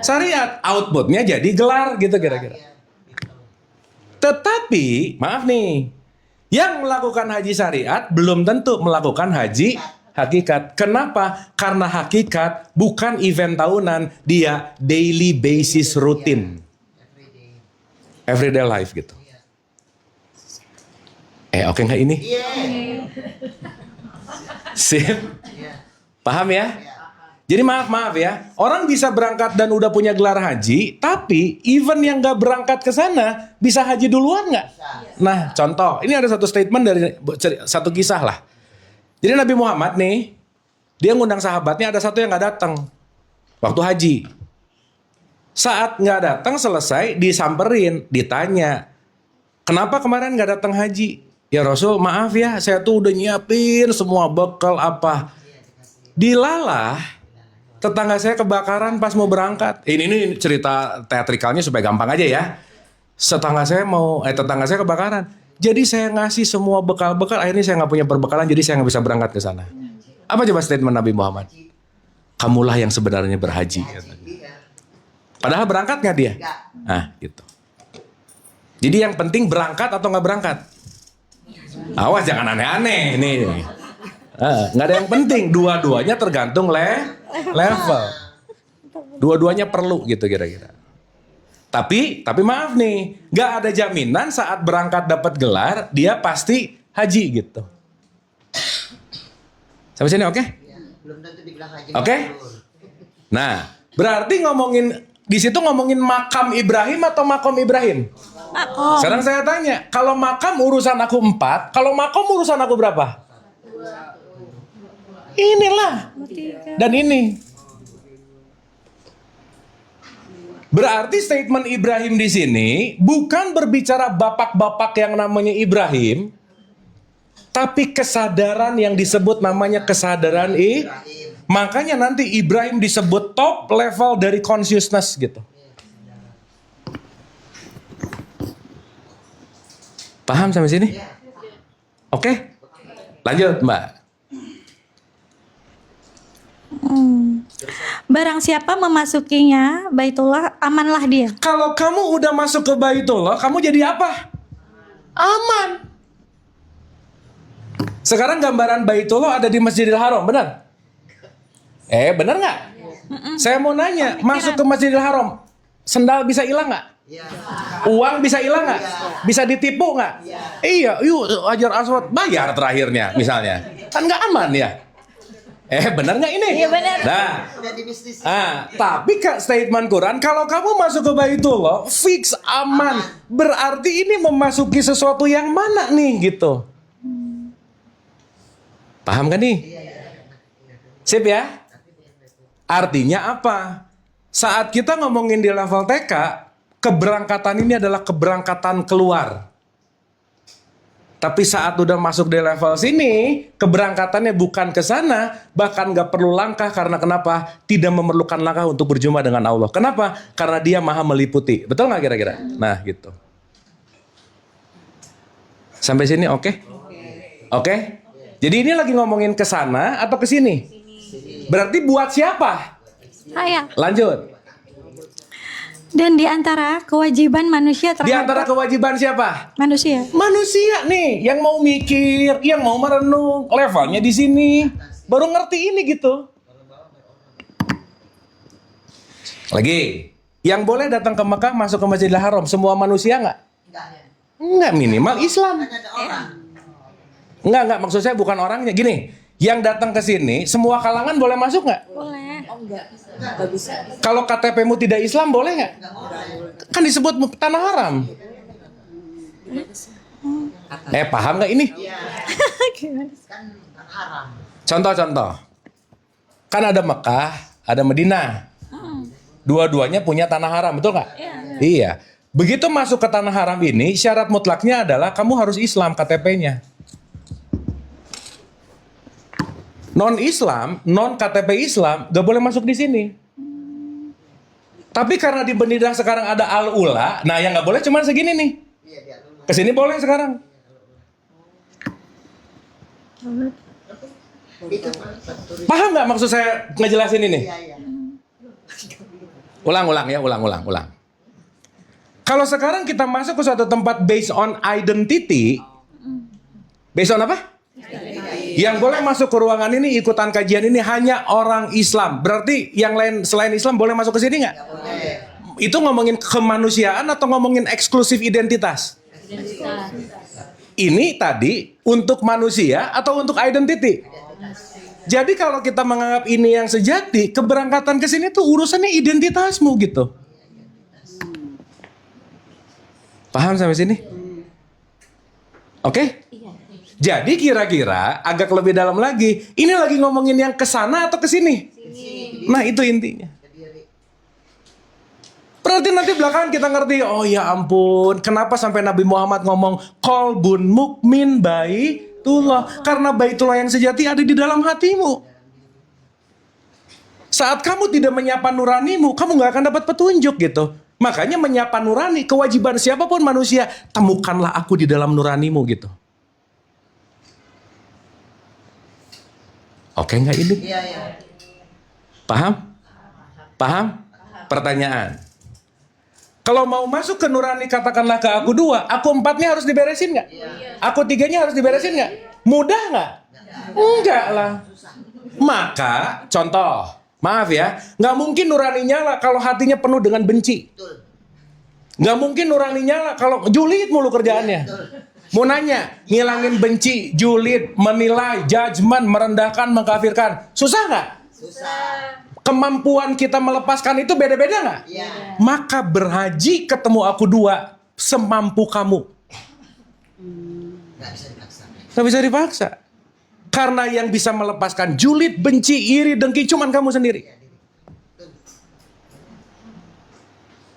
Syariat. Outputnya jadi gelar gitu kira-kira. Tetapi, maaf nih, yang melakukan haji syariat belum tentu melakukan haji hakikat. Kenapa? Karena hakikat bukan event tahunan, dia daily basis rutin. Everyday life gitu. Oke nggak ini? Sip? Paham ya? Jadi maaf ya, orang bisa berangkat dan udah punya gelar haji, tapi even yang nggak berangkat ke sana bisa haji duluan nggak? Nah, contoh, ini ada satu statement dari satu kisah lah. Jadi Nabi Muhammad nih, dia ngundang sahabatnya, ada satu yang nggak datang waktu haji. Saat nggak datang selesai, disamperin, ditanya, kenapa kemarin nggak datang haji? Ya Rasul, maaf ya, saya tuh udah nyiapin semua bekal apa. Dilalah, tetangga saya kebakaran pas mau berangkat. Ini cerita teatrikalnya supaya gampang aja ya. tetangga saya kebakaran. Jadi saya ngasih semua bekal-bekal, akhirnya saya nggak punya perbekalan, jadi saya nggak bisa berangkat ke sana. Apa coba statement Nabi Muhammad? Kamulah yang sebenarnya berhaji. Padahal berangkat nggak dia? Nah, gitu. Jadi yang penting berangkat atau nggak berangkat? Awas jangan aneh-aneh nih. Nggak ada yang penting. Dua-duanya tergantung level. Dua-duanya perlu gitu kira-kira. Tapi maaf nih, nggak ada jaminan saat berangkat dapat gelar dia pasti haji gitu. Sampai sini oke? Belum tentu dibilang haji. Oke? Nah, berarti di situ ngomongin makam Ibrahim atau makom Ibrahim? Makom. Sekarang saya tanya, kalau makam urusan aku 4, kalau makom urusan aku berapa? Inilah. Dan ini. Berarti statement Ibrahim di sini bukan berbicara bapak-bapak yang namanya Ibrahim, tapi kesadaran yang disebut namanya kesadaran Makanya nanti Ibrahim disebut top level dari consciousness gitu. Paham sampai sini? Oke? Lanjut, Mbak. Barang siapa memasukinya Baitullah, amanlah dia. Kalau kamu udah masuk ke Baitullah, kamu jadi apa? Aman. Sekarang gambaran Baitullah ada di Masjidil Haram, benar? Benar nggak? Saya mau nanya, masuk ke Masjidil Haram, sendal bisa hilang nggak? Uang bisa hilang nggak? Bisa ditipu nggak? Iya, yuk Hajar Aswad bayar terakhirnya misalnya, kan nggak aman ya? Benar nggak ini? Iya benar. Tapi Kak, statement Quran, kalau kamu masuk ke Baitullah, fix aman. Berarti ini memasuki sesuatu yang mana nih gitu? Paham kan nih? Sip ya? Artinya apa? Saat kita ngomongin di level TK, keberangkatan ini adalah keberangkatan keluar. Tapi saat udah masuk di level sini, keberangkatannya bukan ke sana, bahkan gak perlu langkah. Karena kenapa? Tidak memerlukan langkah untuk berjumpa dengan Allah. Kenapa? Karena dia maha meliputi. Betul gak kira-kira? Nah gitu. Sampai sini oke? Oke? Jadi ini lagi ngomongin ke sana atau ke sini? Berarti buat siapa? Saya. Lanjut. Dan di antara kewajiban manusia terhadap Di antara kewajiban siapa? manusia. Manusia nih yang mau mikir, yang mau merenung, levelnya di sini. Baru ngerti ini gitu. Lagi, yang boleh datang ke Mekah masuk ke Masjidil Haram semua manusia nggak? Enggak, minimal Islam. Enggak, maksud saya bukan orangnya. Gini, yang datang ke sini semua kalangan boleh masuk nggak? Boleh. Nggak bisa. Kalau KTP-mu tidak Islam boleh nggak? Kan disebut tanah haram. Paham nggak ini? Contoh-contoh. Kan ada Mekah, ada Madinah. Dua-duanya punya tanah haram, betul nggak? Iya. Begitu masuk ke tanah haram ini, syarat mutlaknya adalah kamu harus Islam KTP-nya. Non-Islam, non-KTP Islam, gak boleh masuk di sini. Tapi karena di Benidah sekarang ada Al-Ula, nah yang gak boleh cuma segini nih. Kesini boleh sekarang. Paham gak maksud saya ngejelasin ini? Ulang. Kalau sekarang kita masuk ke suatu tempat based on identity, based on apa? Yang boleh masuk ke ruangan ini, ikutan kajian ini hanya orang Islam. Berarti yang lain selain Islam boleh masuk ke sini nggak? Itu ngomongin kemanusiaan atau ngomongin eksklusif identitas? Ini tadi untuk manusia atau untuk identity? Jadi kalau kita menganggap ini yang sejati, keberangkatan ke sini tuh urusannya identitasmu gitu. Paham sampai sini? Oke? Jadi kira-kira agak lebih dalam lagi, ini lagi ngomongin yang kesana atau kesini? Nah itu intinya. Berarti nanti belakangan kita ngerti, oh ya ampun, kenapa sampai Nabi Muhammad ngomong qalbun mukmin baitullah? Karena baitullah yang sejati ada di dalam hatimu. Saat kamu tidak menyapa nuranimu, kamu gak akan dapat petunjuk gitu. Makanya menyapa nurani, kewajiban siapapun manusia, temukanlah aku di dalam nuranimu gitu. Oke nggak ini? Iya, iya. Paham? Paham? Pertanyaan. Kalau mau masuk ke nurani, katakanlah ke aku 2, aku 4-nya harus diberesin nggak? Aku 3-nya harus diberesin nggak? Mudah nggak? Enggak lah. Maka, contoh, maaf ya, nggak mungkin nurani nyala kalau hatinya penuh dengan benci. Nggak mungkin nurani nyala kalau julid mulu kerjaannya. Mau nanya, ngilangin benci, julid, menilai, judgement, merendahkan, mengkafirkan. Susah nggak? Susah. Kemampuan kita melepaskan itu beda-beda nggak? Iya. Maka berhaji ketemu aku 2, semampu kamu. Nggak bisa dipaksa. Nggak bisa dipaksa. Karena yang bisa melepaskan julid, benci, iri, dengki cuman kamu sendiri.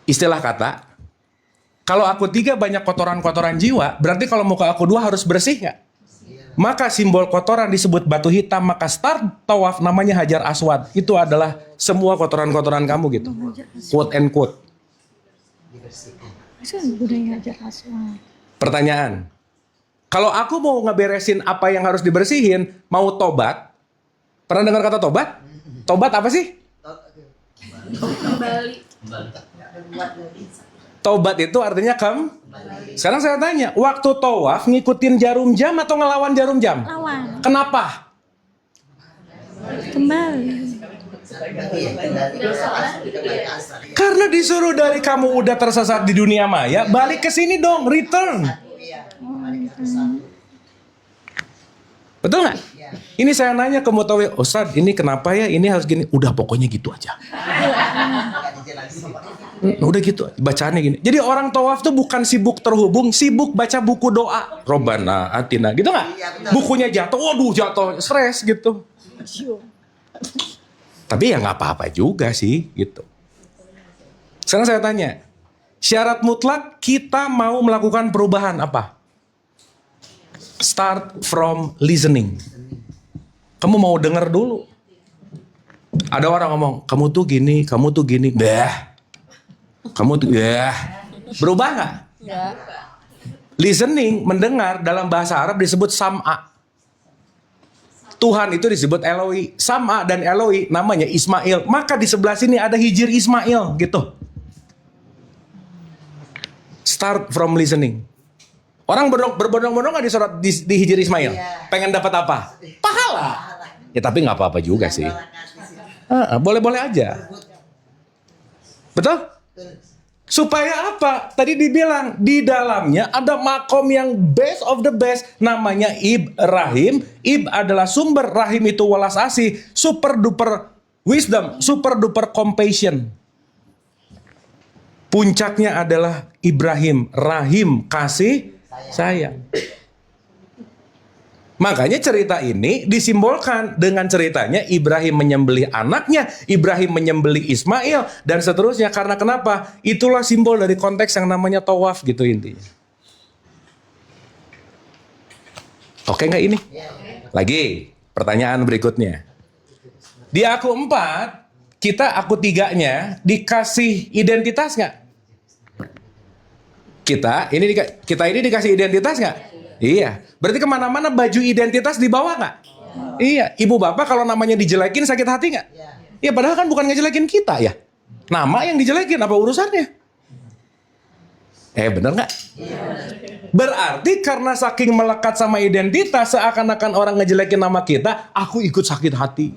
Istilah kata, kalau aku 3 banyak kotoran-kotoran jiwa, berarti kalau mau ke aku 2 harus bersih nggak? Maka simbol kotoran disebut batu hitam, maka start tawaf namanya Hajar Aswad. Itu adalah semua kotoran-kotoran kamu gitu. Quote and quote. Dibersihkan. Masa budaya Hajar Aswad? Pertanyaan. Kalau aku mau ngeberesin apa yang harus dibersihin, mau tobat. Pernah dengar kata tobat? Tobat apa sih? Kembali. Tobat itu artinya Sekarang saya tanya, waktu tawaf ngikutin jarum jam atau ngelawan jarum jam? Lawan. Kenapa? Kembali. Karena disuruh dari kamu udah tersesat di dunia maya, balik ke sini dong, return. Betul nggak? Ini saya nanya ke Mutawi, Ustadz ini kenapa ya, ini harus gini. Udah pokoknya gitu aja. Udah gitu, bacaannya gini. Jadi orang tawaf tuh bukan sibuk terhubung, sibuk baca buku doa. Robbana atina, gitu nggak? Bukunya jatuh, waduh jatuh, stres gitu. Tapi ya nggak apa-apa juga sih, gitu. Sekarang saya tanya, syarat mutlak kita mau melakukan perubahan apa? Start from listening. Kamu mau denger dulu. Ada orang ngomong, kamu tuh gini, bah. Kamu tuh, ya. Berubah nggak? Enggak. Listening, mendengar dalam bahasa Arab disebut sam'a. Tuhan itu disebut Eloi. Sam'a dan Eloi namanya Ismail. Maka di sebelah sini ada hijir Ismail, gitu. Start from listening. Orang berbondong-bondong nggak di hijir Ismail? Pengen dapat apa? Pahala. Ya tapi nggak apa-apa juga sih. Boleh-boleh aja. Betul? Supaya apa? Tadi dibilang di dalamnya ada makom yang best of the best, namanya Ibrahim. Adalah sumber, rahim itu welas asih, super duper wisdom, super duper compassion. Puncaknya adalah Ibrahim, rahim, kasih sayang. Makanya cerita ini disimbolkan dengan ceritanya Ibrahim menyembelih anaknya, Ibrahim menyembelih Ismail, dan seterusnya. Karena kenapa? Itulah simbol dari konteks yang namanya tawaf gitu intinya. Oke nggak ini? Lagi, pertanyaan berikutnya. Di aku 4, aku 3-nya dikasih identitas nggak? Kita ini dikasih identitas nggak? Iya, berarti kemana-mana baju identitas dibawa nggak? Iya, ibu bapak kalau namanya dijelekin sakit hati nggak? Iya, padahal kan bukan ngejelekin kita ya. Nama yang dijelekin, apa urusannya? Bener nggak? Berarti karena saking melekat sama identitas, seakan-akan orang ngejelekin nama kita, aku ikut sakit hati.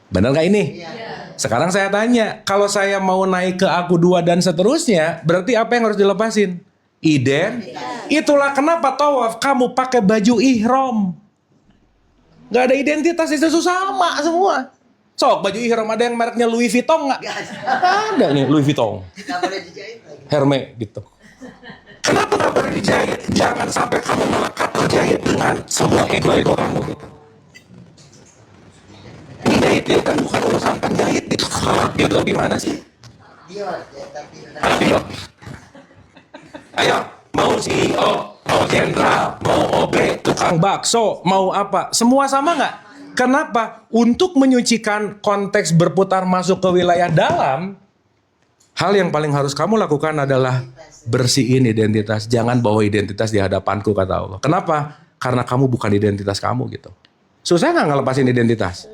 Bener nggak ini? Sekarang saya tanya, kalau saya mau naik ke aku 2 dan seterusnya, berarti apa yang harus dilepasin? Itulah kenapa tawaf kamu pakai baju ihram. Gak ada identitas, itu sama semua. Sok baju ihram ada yang mereknya Louis Vuitton nggak? Ada nih Louis Vuitton. Nggak boleh dijahit lagi. Hermes gitu. Kenapa nggak boleh dijahit? Jangan sampai kamu melekat terjahit dengan semua ego kamu gitu. Ini jahit itu kan bukan urusan penjahit itu. Gitu gimana sih? Ayo. Ayo, mau CEO, mau jenderal, mau OB, tukang bakso, mau apa, semua sama nggak? Kenapa? Untuk menyucikan konteks berputar masuk ke wilayah dalam, Hal yang paling harus kamu lakukan adalah bersihin identitas. Jangan bawa identitas di hadapanku, kata Allah. Kenapa? Karena kamu bukan identitas kamu gitu. Susah nggak ngelepasin identitas?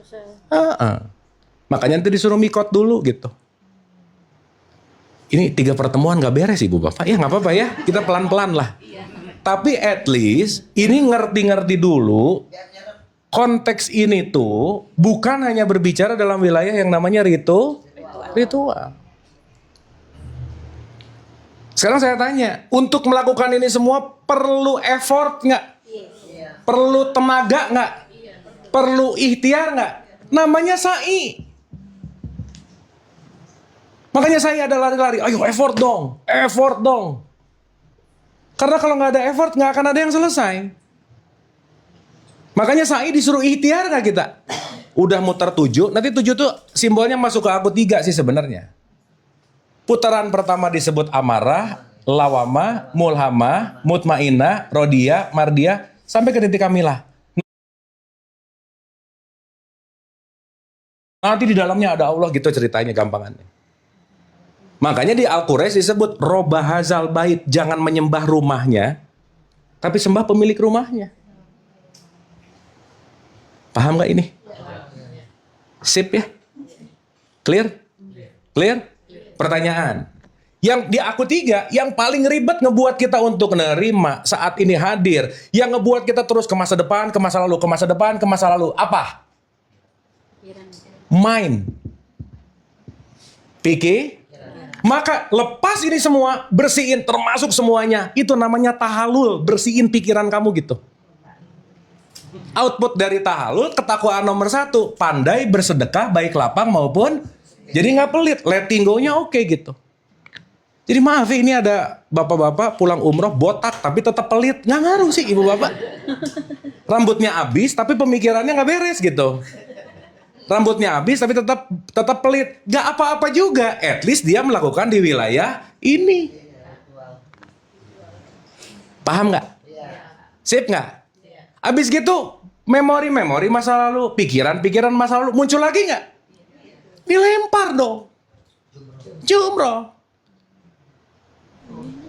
Makanya nanti disuruh mikot dulu gitu. Ini 3 pertemuan nggak beres ibu bapak. Ya nggak apa-apa ya, kita pelan-pelan lah. Tapi at least ini ngerti-ngerti dulu. Konteks ini tuh bukan hanya berbicara dalam wilayah yang namanya ritual. Sekarang saya tanya, untuk melakukan ini semua perlu effort nggak? Perlu tenaga nggak? Perlu ikhtiar nggak? Namanya sa'i. Makanya saya ada lari-lari, ayo effort dong. Karena kalau nggak ada effort nggak akan ada yang selesai. Makanya sa'i disuruh ikhtiar nggak kita? Udah muter 7, nanti 7 tuh simbolnya masuk ke aku 3 sih sebenarnya. Putaran pertama disebut amarah, lawama, mulhamah, mutmainah, rodiyah, mardiyah, sampai ke titik kamilah. Nanti di dalamnya ada Allah gitu ceritanya gampangannya. Makanya di Al-Quraisy disebut robahazal bait, jangan menyembah rumahnya, tapi sembah pemilik rumahnya. Paham nggak ini? Sip ya? Clear? Pertanyaan. Yang di aku 3, yang paling ribet ngebuat kita untuk nerima saat ini hadir, yang ngebuat kita terus ke masa depan, ke masa lalu, ke masa depan, ke masa lalu, apa? Mind. Pikir. Maka lepas ini semua, bersihin termasuk semuanya. Itu namanya tahalul, bersihin pikiran kamu gitu. Output dari tahalul, ketakwaan nomor 1, pandai bersedekah baik lapang maupun jadi nggak pelit, letting go-nya oke gitu. Jadi maaf ini ada bapak-bapak pulang umroh botak tapi tetap pelit, nggak ngaruh sih ibu bapak. Rambutnya habis tapi pemikirannya nggak beres gitu. Rambutnya habis tapi tetap pelit, nggak apa-apa juga. At least dia melakukan di wilayah ini. Paham nggak? Sip nggak? Habis gitu memori masa lalu, pikiran masa lalu muncul lagi nggak? Dilempar dong. Jumroh.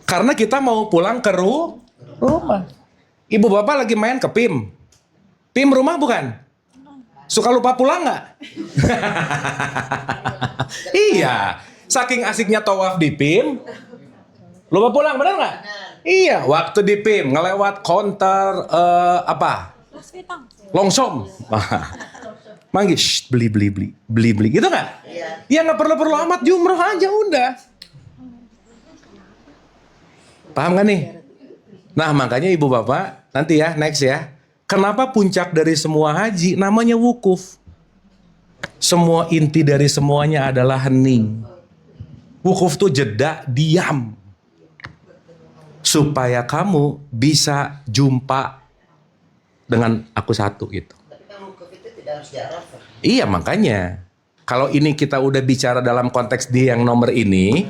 Karena kita mau pulang ke rumah. Ibu bapak lagi main ke PIM. PIM rumah bukan? Suka lupa pulang nggak? Iya. Saking asiknya tawaf di PIM, lupa pulang, benar nggak? Iya. Waktu di PIM ngelewat counter Longsom. Manggil, beli gitu nggak? Ya nggak perlu amat, jumroh aja udah. Paham nggak nih? Nah makanya ibu bapak nanti ya next ya. Kenapa puncak dari semua haji namanya wukuf? Semua inti dari semuanya adalah hening. Wukuf tuh jeda, diam, supaya kamu bisa jumpa dengan aku satu gitu. Iya makanya kalau ini kita udah bicara dalam konteks dia yang nomor ini,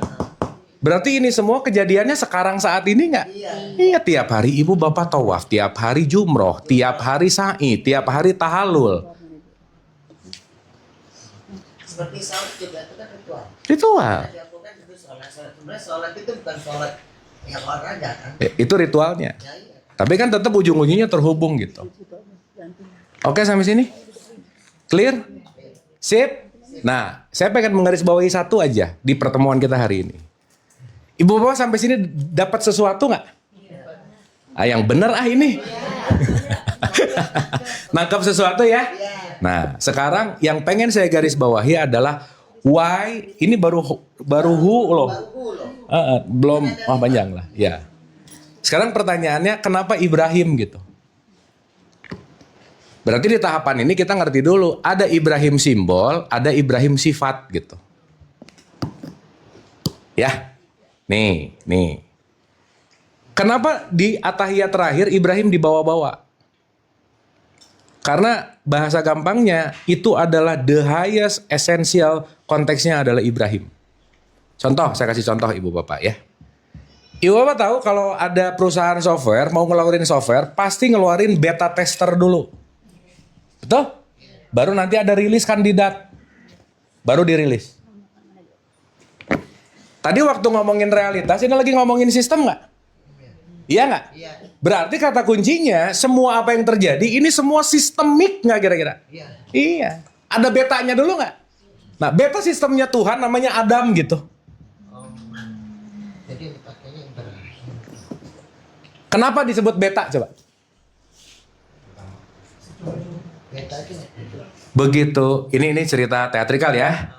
berarti ini semua kejadiannya sekarang saat ini nggak? Iya tiap hari ibu bapak tawaf, tiap hari jumroh, tiap hari sa'i, tiap hari tahalul. Seperti sholat juga itu kan ritual. Ritual. Dilakukan itu sholat. Sebenarnya sholat itu bukan sholat yang olahraga kan? Itu ritualnya. Ya, iya. Tapi kan tetap ujung-ujungnya terhubung gitu. Oke sampai sini? Clear? Sip? Nah, saya pengen menggarisbawahi satu aja di pertemuan kita hari ini. Ibu bapak sampai sini dapat sesuatu nggak? Yang bener ini. Nangkap sesuatu ya? Nah, sekarang yang pengen saya garis bawahi adalah why, ini baru who loh. Belum panjang lah, ya. Sekarang pertanyaannya kenapa Ibrahim gitu? Berarti di tahapan ini kita ngerti dulu, ada Ibrahim simbol, ada Ibrahim sifat gitu. Ya. Nih. Kenapa di atahiyat terakhir Ibrahim dibawa-bawa? Karena bahasa gampangnya itu adalah the highest essential, konteksnya adalah Ibrahim. Contoh, saya kasih contoh ibu bapak ya. Ibu bapak tahu kalau ada perusahaan software mau ngeluarin software pasti ngeluarin beta tester dulu. Betul? Baru nanti ada rilis kandidat. Baru dirilis. Tadi waktu ngomongin realitas, ini lagi ngomongin sistem nggak? Iya nggak? Iya. Berarti kata kuncinya, semua apa yang terjadi, ini semua sistemik nggak kira-kira? Iya. Iya. Ada betanya dulu nggak? Nah, beta sistemnya Tuhan namanya Adam gitu. Jadi dipakainya Ibrahim. Kenapa disebut beta coba? Beta itu Begitu, ini cerita teatrikal ya.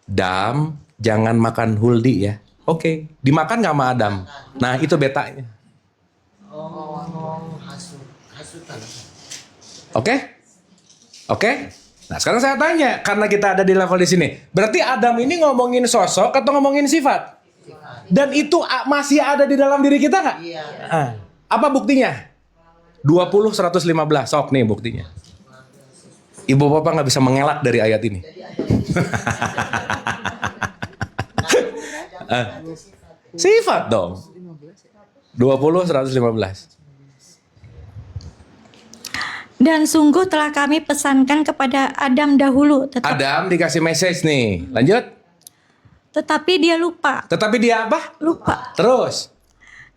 Dam, jangan makan huldi ya. Oke, dimakan nggak sama Adam? Nah, itu betanya. hasutan. Oke? Oke? Nah, sekarang saya tanya, karena kita ada di level di sini. Berarti Adam ini ngomongin sosok atau ngomongin sifat? Dan itu masih ada di dalam diri kita nggak? Iya. Apa buktinya? 20-115, sok nih buktinya. Ibu bapak nggak bisa mengelak dari ayat ini. Sifat dong. 20-115. Dan sungguh telah kami pesankan kepada Adam dahulu, Adam dikasih message nih. Lanjut. tetapi dia lupa. Tetapi dia apa? Lupa. Terus.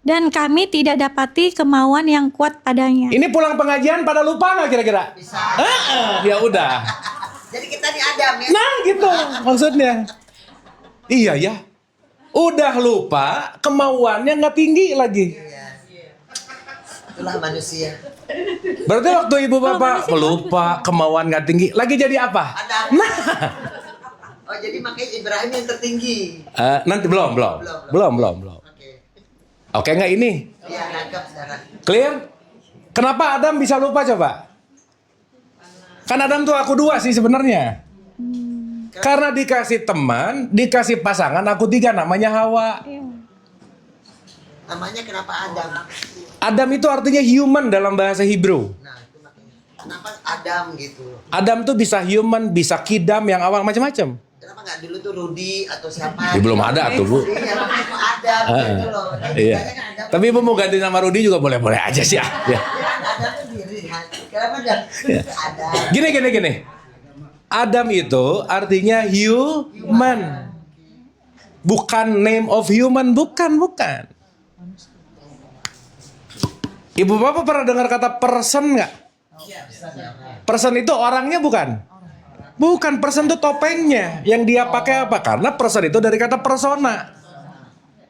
Dan kami tidak dapati kemauan yang kuat padanya. Ini pulang pengajian pada lupa nggak kira-kira? Bisa. Ya udah. Jadi kita di Adam ya. Nah gitu maksudnya. Iya ya. Udah lupa, kemauannya nggak tinggi lagi. Iya. Itulah manusia. Berarti waktu ibu bapak lupa, kemauan nggak tinggi, lagi jadi apa? Adam. Nah, Oh jadi makanya Ibrahim yang tertinggi. nanti belum. Oke nggak ini? Iya nangkap sekarang. Clear? Kenapa Adam bisa lupa coba? Kan Adam tuh aku dua sih sebenarnya. Karena dikasih teman, dikasih pasangan aku tiga, namanya Hawa. Namanya kenapa Adam? Adam itu artinya human dalam bahasa Hebrew. Nah itu makanya. Kenapa Adam gitu? Adam tuh bisa human, bisa kidam yang awal macam-macam. Kenapa nggak dulu tuh Rudy atau siapa? Ya, belum ada tuh Bu. Iya makanya itu Adam gitu loh. Iya. Kan Adam. Tapi ibu mau ganti nama Rudy juga boleh-boleh aja sih ya. Ya kan Adam tuh diri. Kenapa Adam? Adam. Gini. Adam itu artinya human. Bukan name of human, bukan. Ibu bapak pernah dengar kata person nggak? Person itu orangnya bukan? Bukan, person itu topengnya. Yang dia pakai apa? Karena person itu dari kata persona.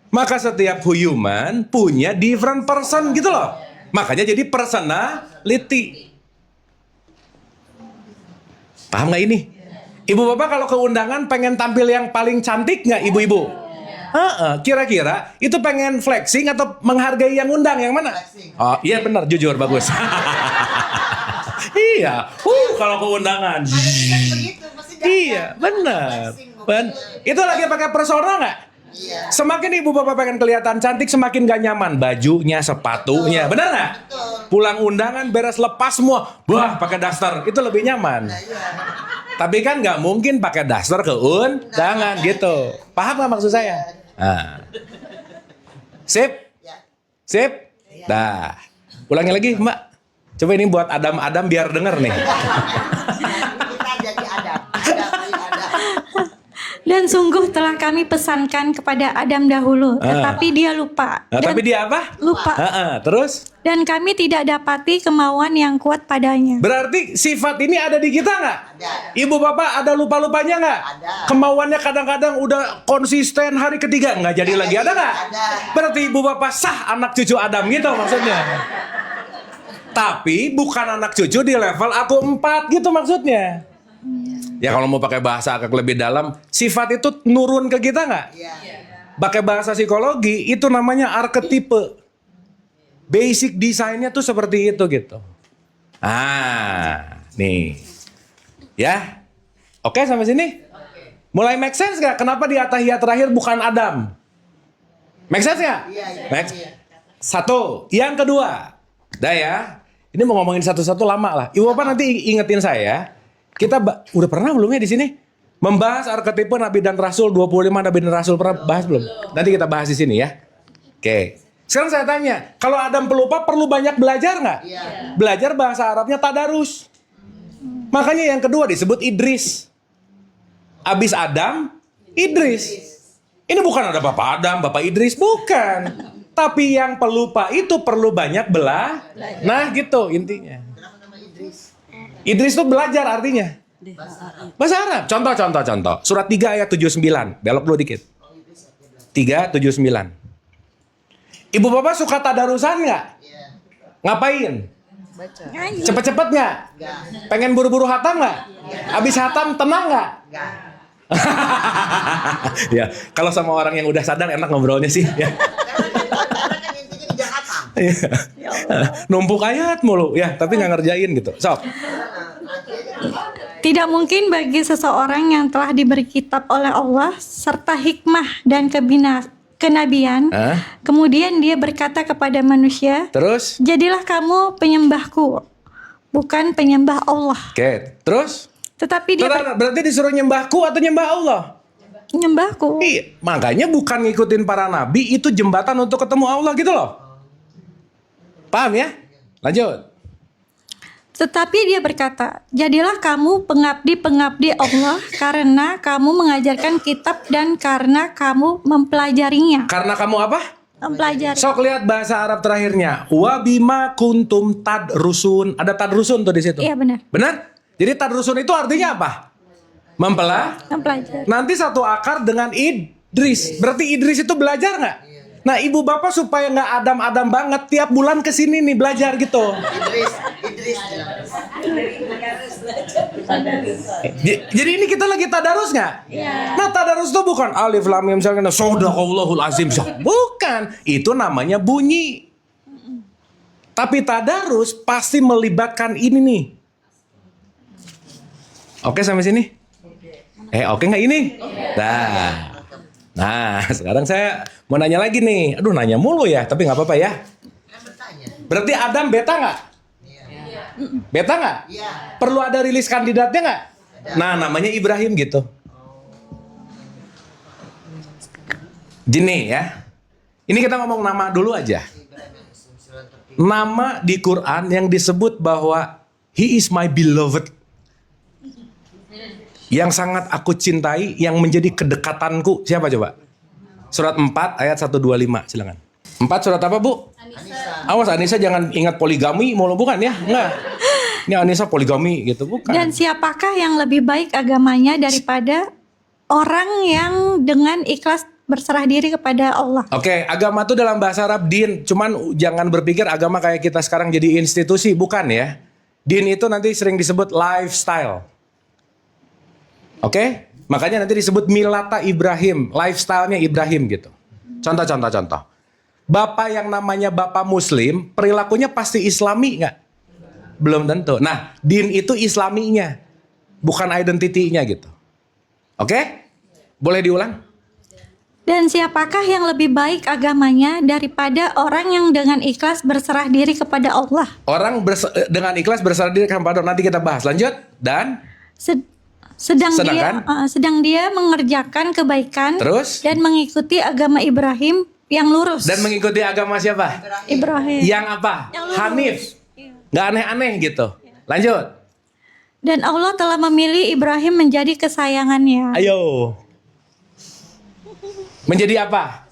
Maka setiap human punya different person gitu loh. Makanya jadi personality. Paham nggak ini? Ibu bapak kalau ke undangan pengen tampil yang paling cantik nggak ibu-ibu? Kira-kira itu pengen flexing atau menghargai yang undang yang mana? Oh iya benar, jujur bagus. Iya, kalau ke undangan. Iya, benar. Itu lagi pakai persona nggak? Iya. Semakin ibu bapak pengen kelihatan cantik, semakin gak nyaman bajunya, sepatunya, benar nggak? Pulang undangan beres lepas semua, wah pakai daster itu lebih nyaman. Tapi kan nggak mungkin pakai daster ke undangan gitu. Paham nggak maksud saya? Nah. Sip. Dah. Ulangi lagi Mbak. Coba ini buat Adam biar denger nih. Kita jadi Adam. Dan sungguh telah kami pesankan kepada Adam dahulu, tetapi dia lupa. Nah, tapi dia apa? Lupa. Terus? Dan kami tidak dapati kemauan yang kuat padanya. Berarti sifat ini ada di kita nggak? Ada. Ibu bapak ada lupa-lupanya nggak? Ada. Kemauannya kadang-kadang udah konsisten, hari ketiga nggak jadi lagi, ada nggak? Ada. Berarti ibu bapak sah anak cucu Adam gitu maksudnya. Tapi bukan anak cucu di level aku 4 gitu maksudnya. Ya kalau mau pakai bahasa agak lebih dalam, sifat itu nurun ke kita nggak? Iya. Pakai bahasa psikologi itu namanya arketipe. Basic desainnya tuh seperti itu gitu. Nih. Ya. Oke sampai sini? Mulai make sense nggak? Kenapa di atahiyat terakhir bukan Adam? Make sense nggak? Iya. Satu. Yang kedua. Dah ya. Ini mau ngomongin satu-satu lama lah. Ibu bapak nanti ingetin saya. Kita udah pernah belum ya di sini? Membahas arketipe Nabi dan Rasul, 25 Nabi dan Rasul pernah bahas belum? Nanti kita bahas di sini ya. Oke. Sekarang saya tanya, kalau Adam pelupa perlu banyak belajar nggak? Iya. Belajar bahasa Arabnya tadarus. Makanya yang kedua disebut Idris. Abis Adam, Idris. Ini bukan ada Bapak Adam, Bapak Idris, bukan. Tapi yang pelupa itu perlu banyak Nah gitu intinya. Kenapa nama Idris? Idris itu belajar artinya. Bahasa Arab. Contoh. Surat 3 ayat 79. Belok dulu dikit. 3:79. Ibu bapak suka tadarusan nggak? Iya. Ngapain? Ngaji. Cepet-cepet nggak? Enggak. Pengen buru-buru hatam nggak? Abis hatam tenang nggak? Enggak. Ya, kalau sama orang yang udah sadar enak ngobrolnya sih. Ya. Karena kan intinya di Jakarta. Numpuk ayat mulu, ya, tapi nggak ngerjain gitu. Sob, Tidak mungkin bagi seseorang yang telah diberi kitab oleh Allah serta hikmah dan kenabian, kemudian dia berkata kepada manusia, terus? jadilah kamu penyembahku, bukan penyembah Allah. Oke, terus? Tetapi dia Berarti disuruh nyembahku atau nyembah Allah? penyembahku. Iya, makanya bukan ngikutin para nabi, itu jembatan untuk ketemu Allah gitu loh. Paham ya? Lanjut. Tetapi dia berkata, jadilah kamu pengabdi-pengabdi Allah karena kamu mengajarkan kitab dan karena kamu mempelajarinya. Karena kamu apa? Mempelajari. Sok lihat bahasa Arab terakhirnya. Wa bima kuntum tadrusun. Ada tadrusun tuh di situ. Iya benar. Benar? Jadi tadrusun itu artinya apa? Mempelajari. Nanti satu akar dengan Idris. Berarti Idris itu belajar nggak? Nah ibu bapak supaya nggak adam-adam banget tiap bulan kesini nih belajar gitu. Idris. Jadi ini kita lagi tadarus nggak? Nah tadarus itu bukan alif lam mim misalnya sadaqallahul azim. Bukan, itu namanya bunyi. Tapi tadarus pasti melibatkan ini nih. Oke sampai sini? Oke nggak ini? Nah sekarang saya mau nanya lagi nih. Aduh nanya mulu ya, tapi nggak apa-apa ya. Kan bertanya. Berarti Adam beta nggak? Iya. Beta nggak? Iya. Perlu ada rilis kandidatnya nggak? Nah namanya Ibrahim gitu. Gini ya. Ini kita ngomong nama dulu aja. Nama di Quran yang disebut bahwa He is my beloved. Yang sangat aku cintai, yang menjadi kedekatanku. Siapa coba? Surat 4 ayat 125, silakan. 4 surat apa, Bu? Awas Anissa jangan ingat poligami mulu, bukan ya? Enggak. Ini Anissa poligami gitu, bukan. Dan siapakah yang lebih baik agamanya daripada orang yang dengan ikhlas berserah diri kepada Allah? Oke, agama itu dalam bahasa Arab din. Cuman jangan berpikir agama kayak kita sekarang jadi institusi, bukan ya. Din itu nanti sering disebut lifestyle. Oke? Makanya nanti disebut milata Ibrahim, lifestyle-nya Ibrahim gitu. Contoh. Bapak yang namanya bapak muslim, perilakunya pasti islami nggak? Belum tentu. Nah, din itu islaminya, bukan identity-nya gitu. Oke? Boleh diulang? Dan siapakah yang lebih baik agamanya daripada orang yang dengan ikhlas berserah diri kepada Allah? Orang dengan ikhlas berserah diri kepada Allah. Nanti kita bahas. Lanjut. Dan sedang dia mengerjakan kebaikan terus? Dan mengikuti agama Ibrahim yang lurus. Dan mengikuti agama siapa? Ibrahim. Yang apa? Hanif. Nggak aneh-aneh gitu. Lanjut. Dan Allah telah memilih Ibrahim menjadi kesayangannya. Ayo. Menjadi apa?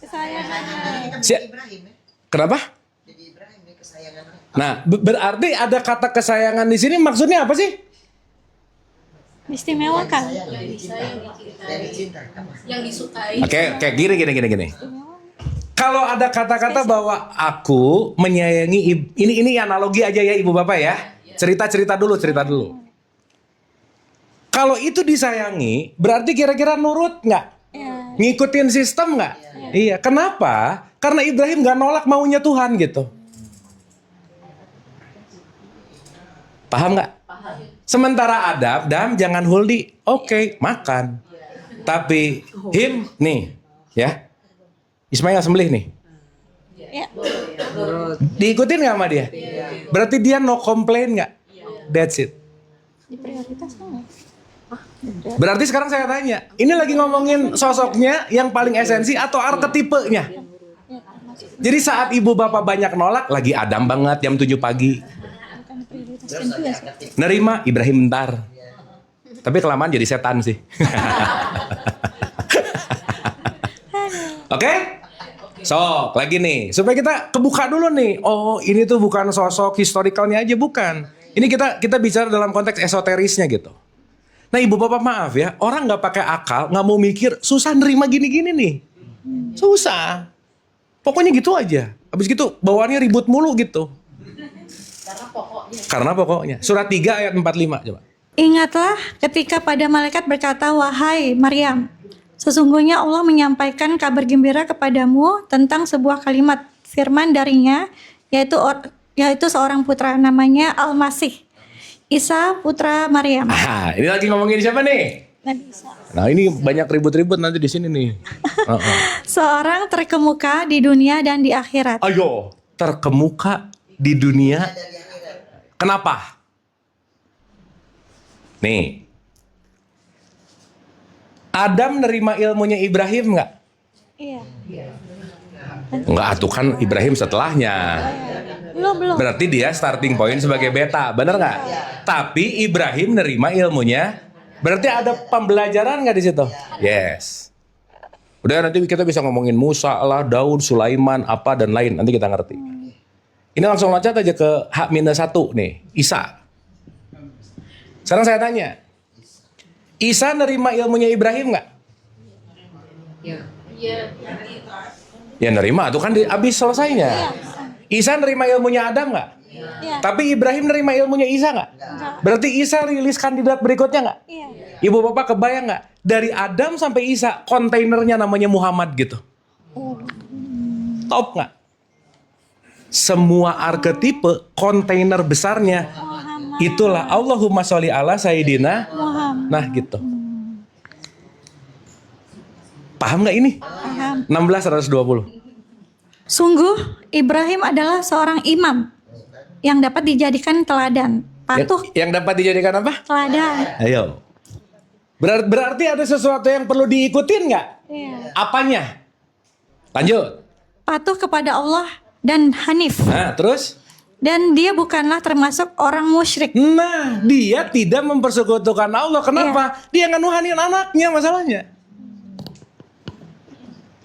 Ibrahim ya. Kenapa? Jadi Ibrahim ya kesayangan. Nah, berarti ada kata kesayangan di sini maksudnya apa sih? Istimewakan. Dari cinta. Yang disukai. Oke, gini. Kalau ada kata-kata bahwa aku menyayangi ini analogi aja ya Ibu Bapak ya. Cerita dulu. Kalau itu disayangi, berarti kira-kira nurut nggak? Ngikutin sistem nggak? Iya. Kenapa? Karena Ibrahim nggak nolak maunya Tuhan gitu. Paham nggak? Sementara Adam jangan huldi, oke, makan. Tapi him nih, ya, Ismail sembelih nih. Ya. Diikutin nggak sama dia? Berarti dia no complain nggak? That's it. Berarti sekarang saya tanya, ini lagi ngomongin sosoknya yang paling esensi atau arketipenya? Jadi saat ibu bapak banyak nolak, lagi Adam banget jam 7 pagi. Nerima Ibrahim bentar. Tapi kelamaan jadi setan sih. Oke? Sok, lagi nih. Supaya kita kebuka dulu nih. Oh, ini tuh bukan sosok historicalnya aja, bukan. Ini kita bicara dalam konteks esoterisnya gitu. Nah, ibu bapak maaf ya, orang nggak pakai akal, nggak mau mikir, susah nerima gini-gini nih. Susah. Pokoknya gitu aja. Habis gitu bawaannya ribut mulu gitu. Karena pokoknya. Surat 3 ayat 45 coba. Ingatlah ketika pada malaikat berkata, wahai Maryam, sesungguhnya Allah menyampaikan kabar gembira kepadamu tentang sebuah kalimat firman darinya, yaitu seorang putra namanya Al-Masih, Isa putra Maryam. Ah, ini lagi ngomongin siapa nih? Nabi Isa. Nah, ini banyak ribut-ribut nanti di sini nih. Seorang terkemuka di dunia dan di akhirat. Ayo, terkemuka di dunia. Kenapa? Nih. Adam nerima ilmunya Ibrahim nggak? Iya. Nggak, tuh kan Ibrahim setelahnya. Belum. Berarti dia starting point sebagai beta, bener nggak? Tapi Ibrahim nerima ilmunya, berarti ada pembelajaran nggak di situ? Yes. Udah, nanti kita bisa ngomongin Musa lah, Daud, Sulaiman, apa dan lain. Nanti kita ngerti. Ini langsung loncat aja ke H-1 nih, Isa. Sekarang saya tanya, Isa nerima ilmunya Ibrahim nggak? Iya. Ya nerima, tuh kan habis selesainya. Isa nerima ilmunya Adam nggak? Iya. Tapi Ibrahim nerima ilmunya Isa nggak? Berarti Isa rilis kandidat berikutnya nggak? Iya. Ibu bapak kebayang nggak? Dari Adam sampai Isa kontainernya namanya Muhammad gitu. Top nggak? Semua arketipe kontainer besarnya itulah Allahumma sholli ala Sayyidina. Nah gitu. Paham nggak ini? Paham. 16-120. Sungguh Ibrahim adalah seorang imam yang dapat dijadikan teladan. Patuh Yang dapat dijadikan apa? teladan. Ayo. Berarti ada sesuatu yang perlu diikutin nggak? Iya. Apanya? Lanjut. Patuh kepada Allah dan hanif. Nah, terus? Dan dia bukanlah termasuk orang musyrik. Nah, dia tidak mempersekutukan Allah. Kenapa? Dia nggak nuhanin anaknya masalahnya.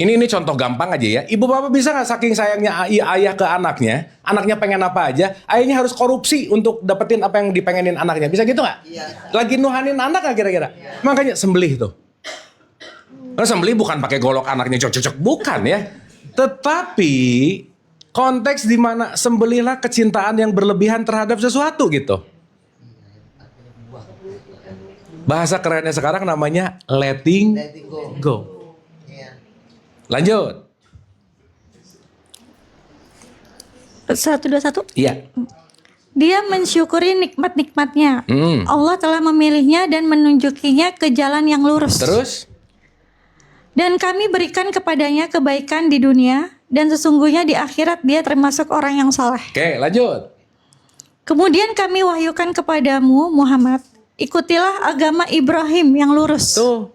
Ini contoh gampang aja ya. Ibu bapak bisa nggak saking sayangnya ayah ke anaknya pengen apa aja, ayahnya harus korupsi untuk dapetin apa yang dipengenin anaknya. Bisa gitu nggak? Iya. Lagi nuhanin anak nggak kira-kira? Makanya sembelih tuh. Nah, sembelih bukan pakai golok anaknya cocok-cocok, bukan ya. Tetapi konteks di mana sembelihlah kecintaan yang berlebihan terhadap sesuatu gitu. Bahasa kerennya sekarang namanya letting Letting go. go. Iya. Lanjut. 121. Iya. Dia mensyukuri nikmat-nikmatnya. Hmm. Allah telah memilihnya dan menunjukinya ke jalan yang lurus. Terus? Dan kami berikan kepadanya kebaikan di dunia, dan sesungguhnya di akhirat dia termasuk orang yang saleh. Oke, lanjut. Kemudian kami wahyukan kepadamu Muhammad, ikutilah agama Ibrahim yang lurus. Tuh.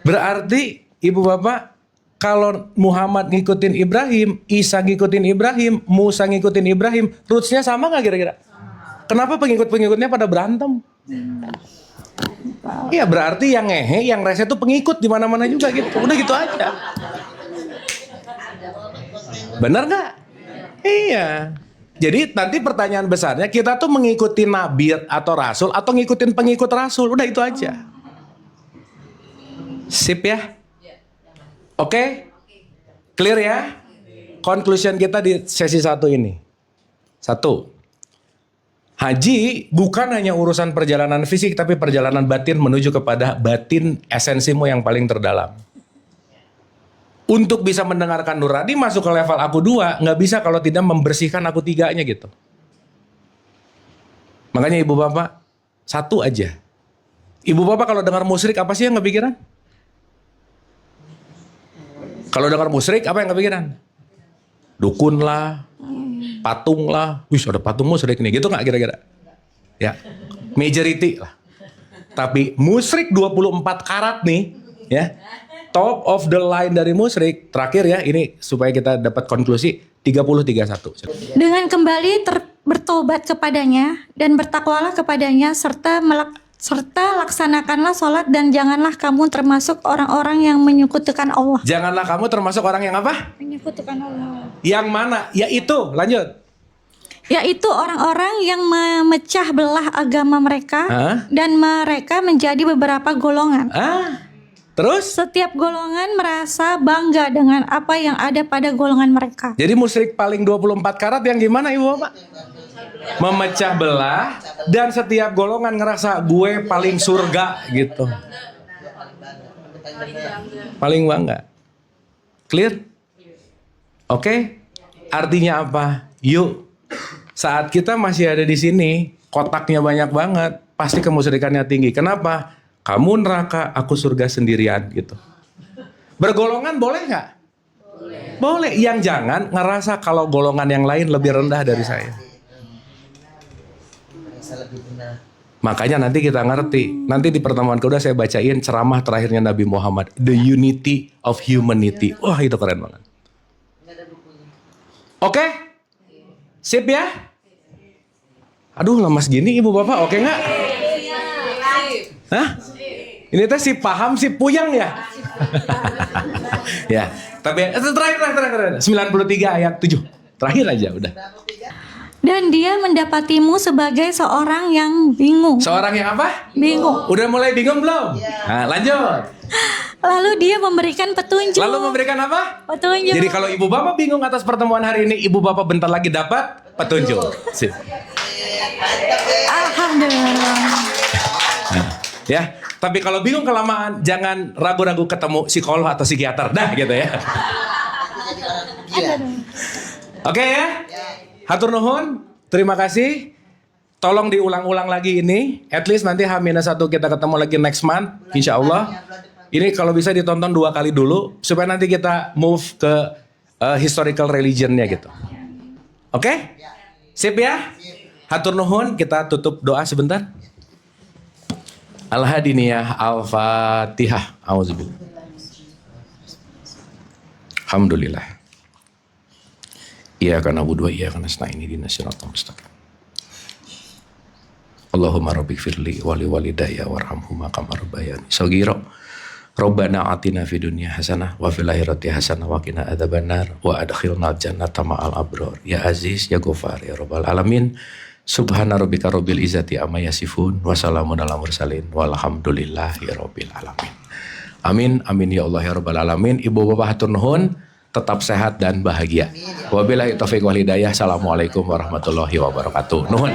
Berarti ibu bapak, kalau Muhammad ngikutin Ibrahim, Isa ngikutin Ibrahim, Musa ngikutin Ibrahim, rootsnya sama nggak kira-kira? Kenapa pengikut-pengikutnya pada berantem? Iya, berarti yang ngehe, yang rese tuh pengikut di mana-mana juga gitu. Udah gitu aja. Bener nggak? Iya. Jadi nanti pertanyaan besarnya, kita tuh mengikuti nabi atau rasul atau ngikutin pengikut rasul. Udah itu aja. Sip ya? Oke? Clear ya? Conclusion kita di sesi 1 ini. 1. Haji bukan hanya urusan perjalanan fisik, tapi perjalanan batin menuju kepada batin esensimu yang paling terdalam. Untuk bisa mendengarkan nurani masuk ke level aku 2, nggak bisa kalau tidak membersihkan aku 3-nya gitu. Makanya ibu bapak, 1 aja. Ibu bapak kalau dengar musyrik apa sih yang kepikiran? Kalau dengar musyrik apa yang kepikiran? Dukun lah, patung lah. Wih, ada patung musyrik nih, gitu nggak kira-kira? Ya, majority lah. Tapi musyrik 24 karat nih, ya. Top of the line dari musyrik. Terakhir ya, ini supaya kita dapat konklusi 30-31. Dengan kembali bertobat kepadanya dan bertakwalah kepadanya serta serta laksanakanlah sholat dan janganlah kamu termasuk orang-orang yang menyekutukan Allah. Janganlah kamu termasuk orang yang apa? Menyekutukan Allah. Yang mana? Yaitu, lanjut. Yaitu orang-orang yang memecah belah agama mereka Hah? dan mereka menjadi beberapa golongan. Terus? Setiap golongan merasa bangga dengan apa yang ada pada golongan mereka. Jadi musyrik paling 24 karat yang gimana Ibu Bapak? Memecah belah dan setiap golongan ngerasa gue paling surga gitu. Paling bangga. Clear? Oke? Artinya apa? Yuk. Saat kita masih ada di sini, kotaknya banyak banget, pasti kemusyrikannya tinggi. Kenapa? Kamu neraka, aku surga sendirian gitu. Bergolongan boleh nggak? Boleh. Yang jangan ngerasa kalau golongan yang lain lebih rendah dari saya. Makanya nanti kita ngerti. Nanti di pertemuan kedua saya bacain ceramah terakhirnya Nabi Muhammad. The Unity of Humanity. Wah itu keren banget. Oke? Sip ya? Aduh lemas gini ibu bapak, oke nggak? Hah? Ini teh si paham si puyang ya? Ya, tapi terakhir 93 ayat 7. Terakhir aja udah. Dan dia mendapatimu sebagai seorang yang bingung. Seorang yang apa? Bingung. Udah mulai bingung belum? Nah, lanjut. Lalu dia memberikan petunjuk. Lalu memberikan apa? Petunjuk. Jadi kalau ibu bapak bingung atas pertemuan hari ini, ibu bapak bentar lagi dapat petunjuk. Sip. Alhamdulillah. Nah, ya. Tapi kalau bingung kelamaan, jangan ragu-ragu ketemu psikolog atau psikiater. Dah gitu ya. Oke ya. Hatur nuhun. Terima kasih. Tolong diulang-ulang lagi ini. At least nanti H-1 kita ketemu lagi next month. Insya Allah. Ini kalau bisa ditonton 2 kali dulu. Supaya nanti kita move ke historical religionnya gitu. Oke? Sip ya? Hatur nuhun. Kita tutup doa sebentar. Al-Hadiniyah Al-Fatihah. Auzubillah. Alhamdulillah. Iyyaka na'budu wa iyyaka nasta'in ihdinas siratal mustaqim. Allahumma rabbighfirli wa li walidayya warhamhuma kama rabbayani shaghira. Rabbana atina fid dunya hasanah wa fil akhirati hasanah wa qina adzabannar wa adkhilnal jannata ma'al abrar. Ya Aziz ya Ghaffar ya Rabbal alamin. Subhana rabbika rabbil izzati amma yasifun wa salamun alal mursalin walhamdulillahi rabbil alamin. Amin amin ya Allah ya Rabbal alamin. Ibu bapak hatur nuhun, tetap sehat dan bahagia. Wabillahi taufiq wal hidayah. Assalamualaikum warahmatullahi wabarakatuh. Nuhun.